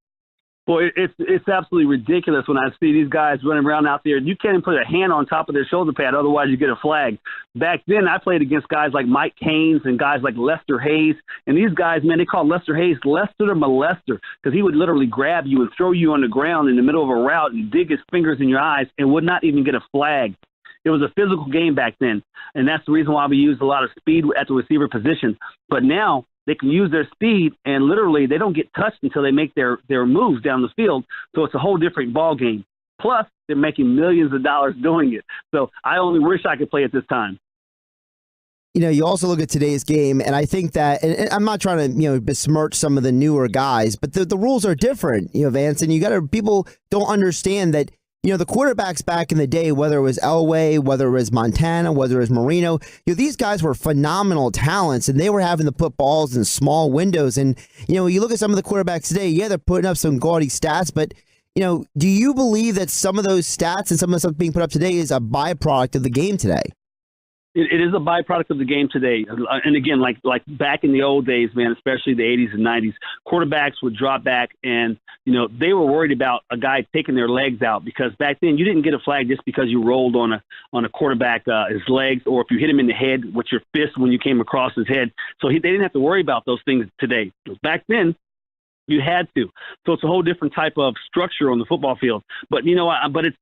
Speaker 5: Well, it's absolutely ridiculous when I see these guys running around out there. You can't even put a hand on top of their shoulder pad, otherwise you get a flag. Back then, I played against guys like Mike Haynes and guys like Lester Hayes. And these guys, man, they called Lester Hayes Lester the Molester because he would literally grab you and throw you on the ground in the middle of a route and dig his fingers in your eyes and would not even get a flag. It was a physical game back then, and that's the reason why we used a lot of speed at the receiver position. But now they can use their speed, and literally they don't get touched until they make their moves down the field, so it's a whole different ball game. Plus, they're making millions of dollars doing it. So I only wish I could play at this time.
Speaker 1: You know, you also look at today's game, and I think that, and I'm not trying to, besmirch some of the newer guys, but the rules are different, Vance, and people don't understand that. The quarterbacks back in the day, whether it was Elway, whether it was Montana, whether it was Marino, these guys were phenomenal talents, and they were having to put balls in small windows. And, you look at some of the quarterbacks today, yeah, they're putting up some gaudy stats, but, do you believe that some of those stats and some of the stuff being put up today is a byproduct of the game today?
Speaker 5: It is a byproduct of the game today. And again, like back in the old days, man, especially the 80s and 90s, quarterbacks would drop back and, they were worried about a guy taking their legs out because back then you didn't get a flag just because you rolled on a quarterback, his legs, or if you hit him in the head with your fist when you came across his head. So they didn't have to worry about those things today. Back then, you had to. So it's a whole different type of structure on the football field. But, but it's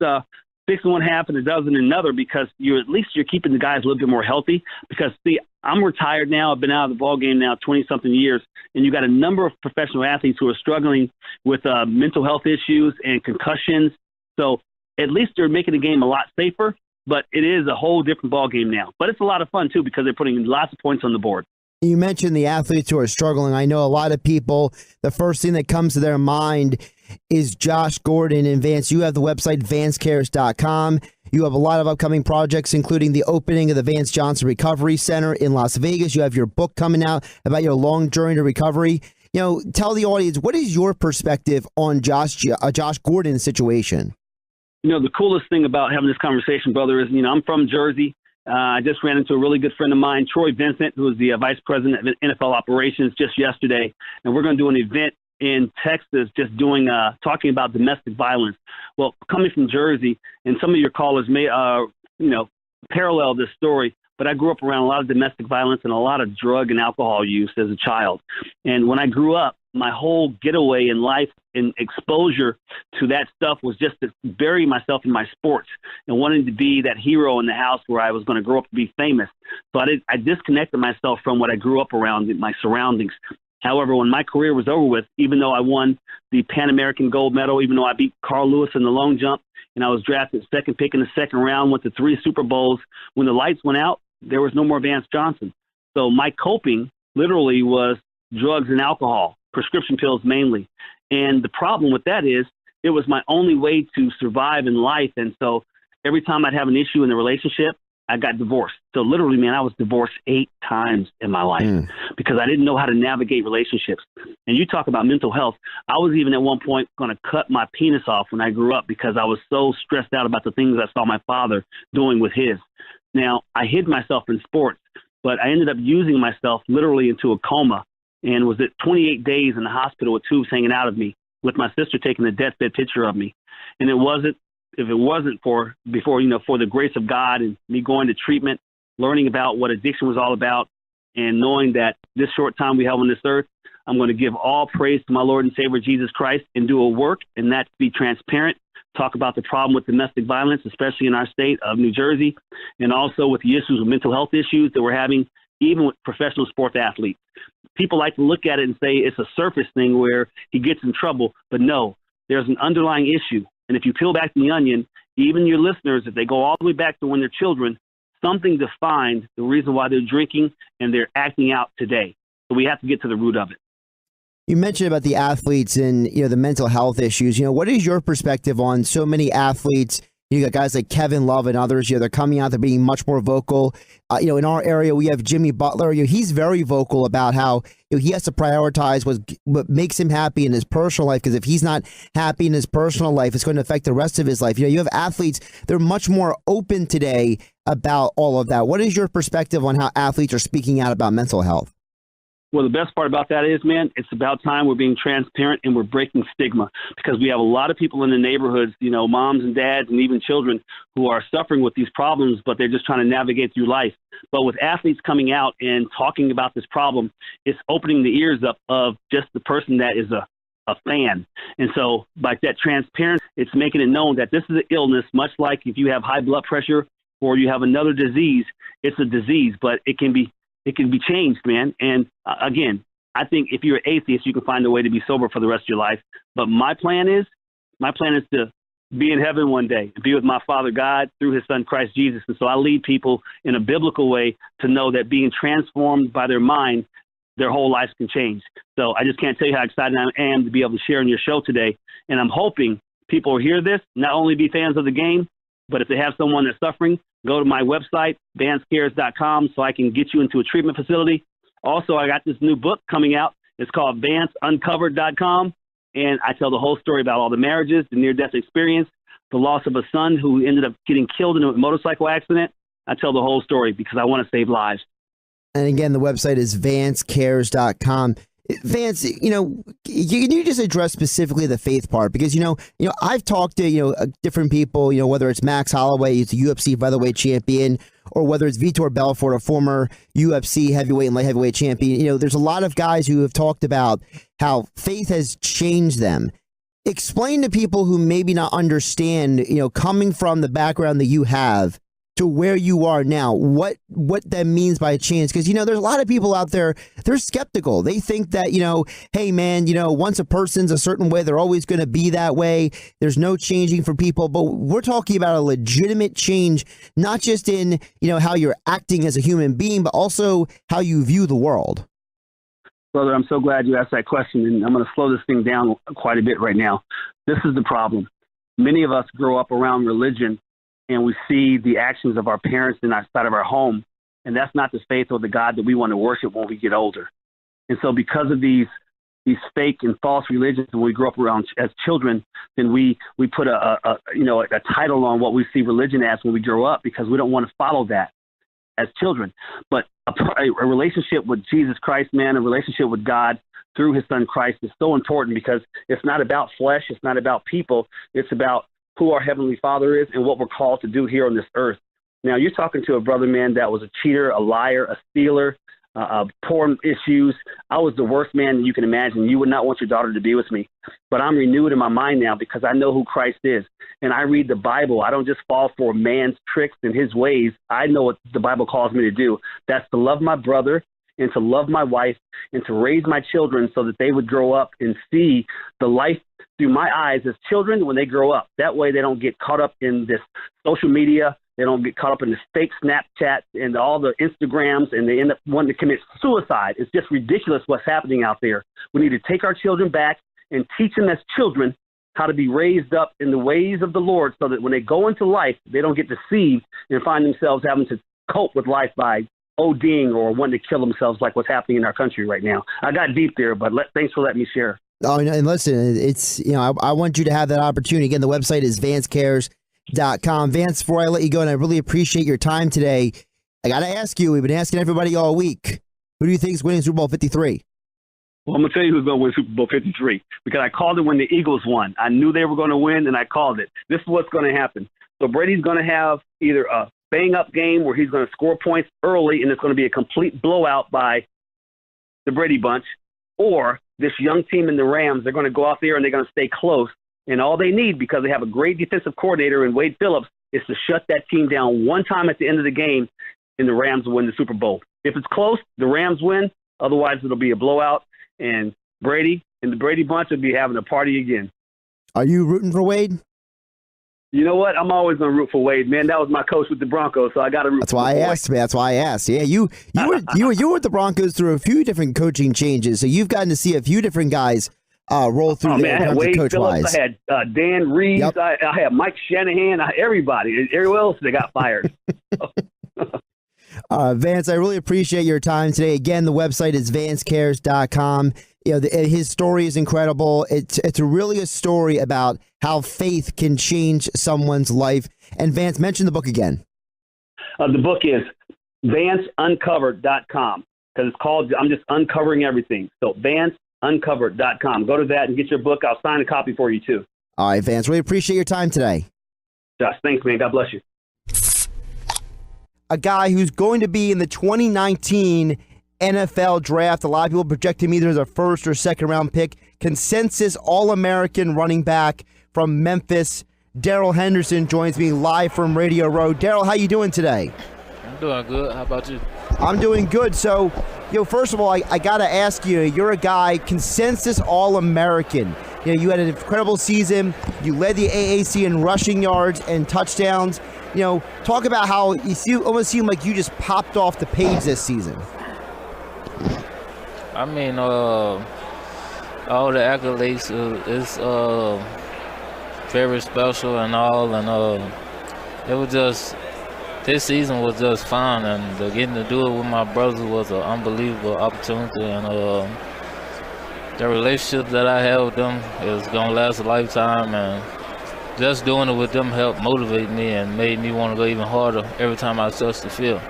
Speaker 5: 6 in one half and a dozen in another because you're keeping the guys a little bit more healthy because, see, I'm retired now. I've been out of the ball game now 20-something years, and you got a number of professional athletes who are struggling with mental health issues and concussions. So at least they're making the game a lot safer, but it is a whole different ball game now. But it's a lot of fun, too, because they're putting lots of points on the board.
Speaker 1: You mentioned the athletes who are struggling. I know a lot of people, the first thing that comes to their mind is Josh Gordon. And Vance, you have the website vancecares.com. You have a lot of upcoming projects, including the opening of the Vance Johnson Recovery Center in Las Vegas. You have your book coming out about your long journey to recovery. Tell the audience, what is your perspective on Josh Gordon's situation?
Speaker 5: The coolest thing about having this conversation, brother, is, I'm from Jersey. I just ran into a really good friend of mine, Troy Vincent, who is the vice president of NFL operations just yesterday. And we're going to do an event in Texas just talking about domestic violence. Well, coming from Jersey, and some of your callers may, parallel this story, but I grew up around a lot of domestic violence and a lot of drug and alcohol use as a child. And when I grew up, my whole getaway in life and exposure to that stuff was just to bury myself in my sports and wanting to be that hero in the house where I was going to grow up to be famous. So I disconnected myself from what I grew up around, my surroundings. However, when my career was over with, even though I won the Pan American gold medal, even though I beat Carl Lewis in the long jump, and I was drafted second pick in the second round, went to 3 Super Bowls, when the lights went out, there was no more Vance Johnson. So my coping literally was drugs and alcohol, prescription pills mainly. And the problem with that is it was my only way to survive in life. And so every time I'd have an issue in the relationship, I got divorced. So literally, man, I was divorced 8 times in my life because I didn't know how to navigate relationships. And you talk about mental health. I was even at one point going to cut my penis off when I grew up because I was so stressed out about the things I saw my father doing with his. Now, I hid myself in sports, but I ended up using myself literally into a coma and was at 28 days in the hospital with tubes hanging out of me with my sister taking a deathbed picture of me. And if it wasn't for the grace of God and me going to treatment, learning about what addiction was all about, and knowing that this short time we have on this earth, I'm going to give all praise to my Lord and Savior Jesus Christ and do a work, and that's be transparent, talk about the problem with domestic violence, especially in our state of New Jersey, and also with the issues of mental health issues that we're having, even with professional sports athletes. People like to look at it and say it's a surface thing where he gets in trouble, but no, there's an underlying issue. And if you peel back the onion, even your listeners, if they go all the way back to when they're children, something defined the reason why they're drinking and they're acting out today. So we have to get to the root of it.
Speaker 1: You mentioned about the athletes and the mental health issues. What is your perspective on so many athletes You got guys like Kevin Love and others. They're coming out. They're being much more vocal. In our area, we have Jimmy Butler. He's very vocal about how he has to prioritize what makes him happy in his personal life, because if he's not happy in his personal life, it's going to affect the rest of his life. You have athletes. They're much more open today about all of that. What is your perspective on how athletes are speaking out about mental health?
Speaker 5: Well, the best part about that is, man, it's about time we're being transparent and we're breaking stigma, because we have a lot of people in the neighborhoods, moms and dads and even children who are suffering with these problems, but they're just trying to navigate through life. But with athletes coming out and talking about this problem, it's opening the ears up of just the person that is a fan. And so by that transparency, it's making it known that this is an illness, much like if you have high blood pressure or you have another disease. It's a disease, but it can be changed, man. And again, I think if you're an atheist, you can find a way to be sober for the rest of your life. But my plan is to be in heaven one day, and be with my Father God through his son, Christ Jesus. And so I lead people in a biblical way to know that being transformed by their mind, their whole lives can change. So I just can't tell you how excited I am to be able to share in your show today. And I'm hoping people will hear this, not only be fans of the game, but if they have someone that's suffering, go to my website, vancecares.com, so I can get you into a treatment facility. Also, I got this new book coming out. It's called vanceuncovered.com, and I tell the whole story about all the marriages, the near-death experience, the loss of a son who ended up getting killed in a motorcycle accident. I tell the whole story because I want to save lives.
Speaker 1: And again, the website is vancecares.com. Vance, can you just address specifically the faith part? Because, I've talked to, different people, whether it's Max Holloway, he's a UFC featherweight champion, or whether it's Vitor Belfort, a former UFC heavyweight and light heavyweight champion. There's a lot of guys who have talked about how faith has changed them. Explain to people who maybe not understand, coming from the background that you have to where you are now, what that means by a change. Because, there's a lot of people out there, they're skeptical. They think that, hey, man, once a person's a certain way, they're always going to be that way. There's no changing for people. But we're talking about a legitimate change, not just in, how you're acting as a human being, but also how you view the world.
Speaker 5: Brother, I'm so glad you asked that question, and I'm going to slow this thing down quite a bit right now. This is the problem. Many of us grow up around religion, and we see the actions of our parents outside of our home, and that's not the faith or the God that we want to worship when we get older. And so because of these fake and false religions when we grow up around as children, then we put a title on what we see religion as when we grow up, because we don't want to follow that as children. But a relationship with Jesus Christ, man, a relationship with God through his son Christ is so important, because it's not about flesh, it's not about people, it's about who our Heavenly Father is and what we're called to do here on this earth. Now, you're talking to a brother, man, that was a cheater, a liar, a stealer, porn issues. I was the worst man you can imagine. You would not want your daughter to be with me. But I'm renewed in my mind now because I know who Christ is. And I read the Bible. I don't just fall for man's tricks and his ways. I know what the Bible calls me to do. That's to love my brother and to love my wife and to raise my children so that they would grow up and see the life through my eyes as children when they grow up. That way they don't get caught up in this social media. They don't get caught up in this fake Snapchat and all the Instagrams, and they end up wanting to commit suicide. It's just ridiculous what's happening out there. We need to take our children back and teach them as children how to be raised up in the ways of the Lord, so that when they go into life, they don't get deceived and find themselves having to cope with life by ODing or wanting to kill themselves like what's happening in our country right now. I got deep there, but thanks for letting me share.
Speaker 1: Oh, and listen, it's, I want you to have that opportunity. Again, the website is vancecares.com. Vance, before I let you go, and I really appreciate your time today, I got to ask you, we've been asking everybody all week, who do you think is winning Super Bowl 53?
Speaker 5: Well, I'm going to tell you who's going to win Super Bowl 53, because I called it when the Eagles won. I knew they were going to win, and I called it. This is what's going to happen. So Brady's going to have either a bang-up game where he's going to score points early, and it's going to be a complete blowout by the Brady bunch, or this young team in the Rams, they're going to go out there and they're going to stay close. And all they need, because they have a great defensive coordinator in Wade Phillips, is to shut that team down one time at the end of the game, and the Rams will win the Super Bowl. If it's close, the Rams win. Otherwise, it'll be a blowout, and Brady and the Brady bunch will be having a party again.
Speaker 1: Are you rooting for Wade?
Speaker 5: You know what? I'm always going to root for Wade, man. That was my coach with the Broncos, so I got to root.
Speaker 1: That's why I asked, man. That's why I asked. Yeah, you were with the Broncos through a few different coaching changes, so you've gotten to see a few different guys roll through
Speaker 5: man, I had Wade Phillips,
Speaker 1: coach-wise.
Speaker 5: I had Dan Reeves,
Speaker 1: Yep.
Speaker 5: I had Mike Shanahan, everybody. Everyone else that got fired.
Speaker 1: Vance, I really appreciate your time today. Again, the website is vancecares.com. His story is incredible. It's really a story about how faith can change someone's life. And Vance, mention the book again.
Speaker 5: The book is vanceuncovered.com because it's called I'm Just Uncovering Everything. So vanceuncovered.com. Go to that and get your book. I'll sign a copy for you, too.
Speaker 1: All right, Vance, really appreciate your time today.
Speaker 5: Josh, thanks, man. God bless you.
Speaker 1: A guy who's going to be in the 2019 NFL draft. A lot of people project him either as a first or second round pick. Consensus All-American running back from Memphis. Darrell Henderson joins me live from Radio Row. Darrell, how you doing today?
Speaker 6: I'm doing good. How about you?
Speaker 1: I'm doing good. So, first of all, I got to ask you, you're a guy, consensus All-American. You had an incredible season. You led the AAC in rushing yards and touchdowns. Talk about how you almost seem like you just popped off the page this season.
Speaker 6: I mean, all the accolades is very special and all, and it was just, this season was just fun, and getting to do it with my brothers was an unbelievable opportunity, and the relationship that I have with them is gonna last a lifetime, and just doing it with them helped motivate me and made me want to go even harder every time I touch the field.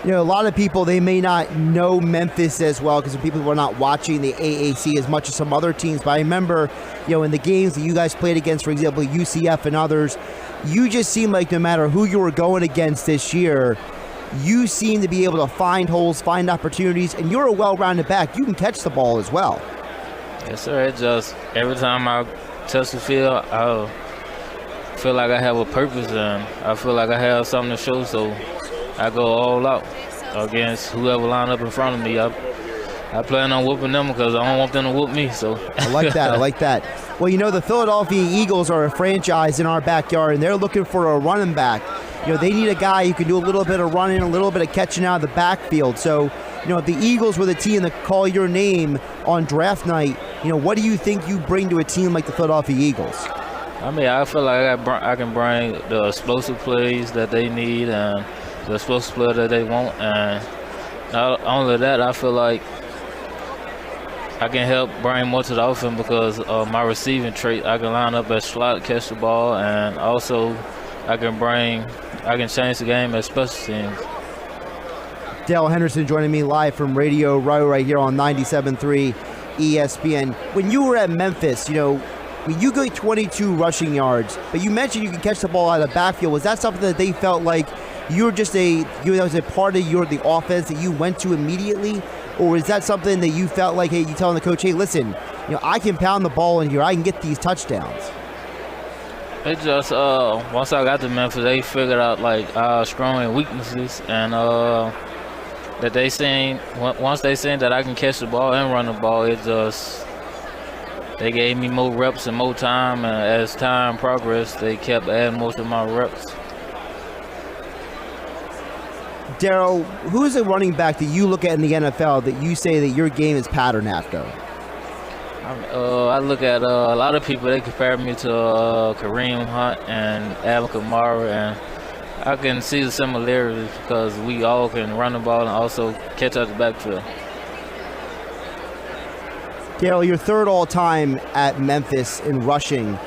Speaker 1: A lot of people, they may not know Memphis as well because people were not watching the AAC as much as some other teams. But I remember, in the games that you guys played against, for example, UCF and others, you just seemed like no matter who you were going against this year, you seem to be able to find holes, find opportunities, and you're a well-rounded back. You can catch the ball as well.
Speaker 6: Yes, sir. It just, every time I touch the field, I feel like I have a purpose, and I feel like I have something to show, so I go all out against whoever line up in front of me. I plan on whooping them because I don't want them to whoop me. So
Speaker 1: I like that. I like that. Well, the Philadelphia Eagles are a franchise in our backyard, and they're looking for a running back. They need a guy who can do a little bit of running, a little bit of catching out of the backfield. So, if the Eagles were the team that call your name on draft night, what do you think you bring to a team like the Philadelphia Eagles?
Speaker 6: I mean, I feel like I can bring the explosive plays that they need and the explosive player that they want. And not only that, I feel like I can help bring more to the offense because of my receiving trait. I can line up at slot, catch the ball, and also I can change the game at special teams.
Speaker 1: Darrell Henderson joining me live from Radio Row right here on 97.3 ESPN. When you were at Memphis, you got 22 rushing yards, but you mentioned you can catch the ball out of the backfield. Was that something that they felt like that was a part of the offense that you went to immediately? Or is that something that you felt like, hey, you telling the coach, hey, listen, I can pound the ball in here, I can get these touchdowns?
Speaker 6: It just, once I got to Memphis, they figured out our strong and weaknesses, and that they seen, once they seen that I can catch the ball and run the ball, they gave me more reps and more time, and as time progressed, they kept adding most of my reps.
Speaker 1: Darrell, who's a running back that you look at in the NFL that you say that your game is patterned after?
Speaker 6: I look at a lot of people, they compare me to Kareem Hunt and Alvin Kamara, and I can see the similarities because we all can run the ball and also catch out the backfield.
Speaker 1: Darrell, you're third all-time at Memphis in rushing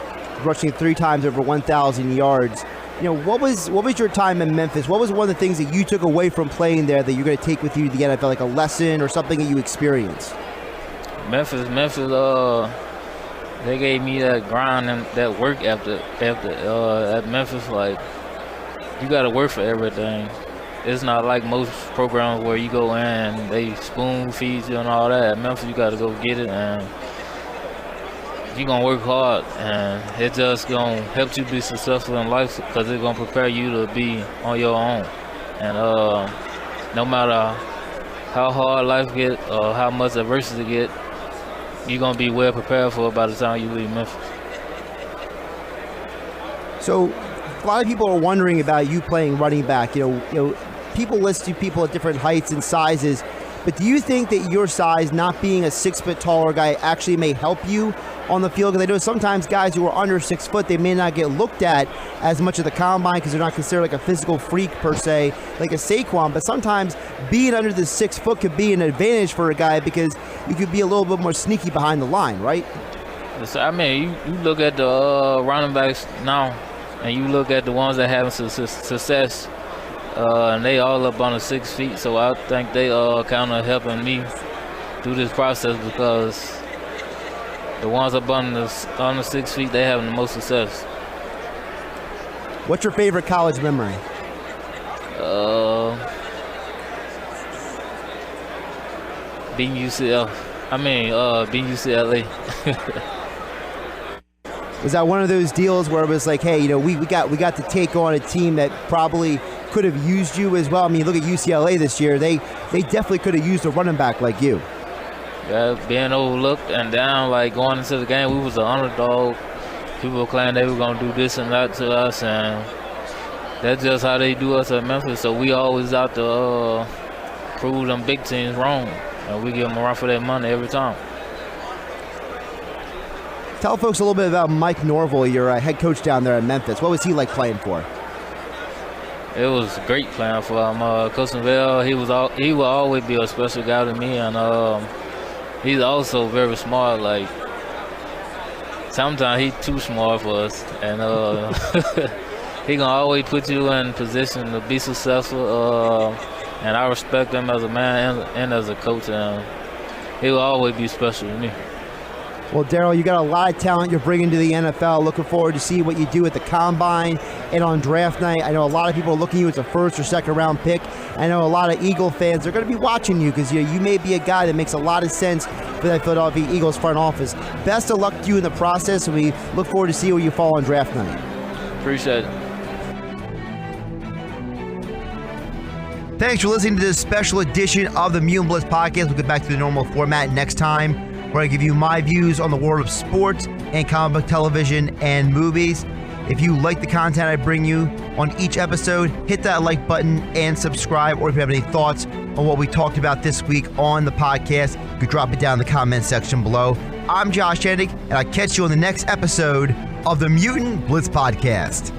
Speaker 1: 3 times over 1,000 yards. What was your time in Memphis? What was one of the things that you took away from playing there that you're going to take with you to the NFL, like a lesson or something that you experienced?
Speaker 6: Memphis, they gave me that grind and that work after at Memphis. You got to work for everything. It's not like most programs where you go in and they spoon feed you and all that. At Memphis, you got to go get it, and you're going to work hard, and it just going to help you be successful in life because it's going to prepare you to be on your own. And no matter how hard life get or how much adversity get, you're going to be well prepared for it by the time you leave Memphis.
Speaker 1: So a lot of people are wondering about you playing running back. People list you people at different heights and sizes. but do you think that your size, not being a 6 foot taller guy, actually may help you on the field? Because I know sometimes guys who are under 6 foot, they may not get looked at as much at the combine because they're not considered like a physical freak per se, like a Saquon. But sometimes being under the 6 foot could be an advantage for a guy because you could be a little bit more sneaky behind the line, right?
Speaker 6: I mean, you look at the running backs now, and you look at the ones that have success, and they all up on the 6 feet. So I think they kind of helping me through this process because the ones up on the 6 feet, they having the most success.
Speaker 1: What's your favorite college memory?
Speaker 6: Being UCLA.
Speaker 1: Was that one of those deals where it was like, hey, you know, we got to take on a team that probably could have used you as well? I mean, look at UCLA this year. They definitely could have used a running back like you.
Speaker 6: Yeah, being overlooked and down, like going into the game, we was an underdog. People claimed they were going to do this and that to us, and that's just how they do us at Memphis. So we always out to prove them big teams wrong, and we give them a run for their money every time.
Speaker 1: Tell folks a little bit about Mike Norvell, your head coach down there at Memphis. What was he like playing for?
Speaker 6: It was great playing for him. Coach Norvell, he will always be a special guy to me, and he's also very smart. Like sometimes he's too smart for us, and he gonna always put you in position to be successful. And I respect him as a man and as a coach, and he will always be special to me.
Speaker 1: Well, Darrell, you got a lot of talent you're bringing to the NFL. Looking forward to see what you do at the Combine and on draft night. I know a lot of people are looking at you as a first or second round pick. I know a lot of Eagle fans are going to be watching you because you may be a guy that makes a lot of sense for that Philadelphia Eagles front office. Best of luck to you in the process, and we look forward to see where you fall on draft night.
Speaker 6: Appreciate it.
Speaker 1: Thanks for listening to this special edition of the Mutant Blitz podcast. We'll get back to the normal format next time, where I give you my views on the world of sports and comic book television and movies. If you like the content I bring you on each episode, hit that like button and subscribe. Or if you have any thoughts on what we talked about this week on the podcast, you can drop it down in the comment section below. I'm Josh Hennig, and I'll catch you on the next episode of the Mutant Blitz podcast.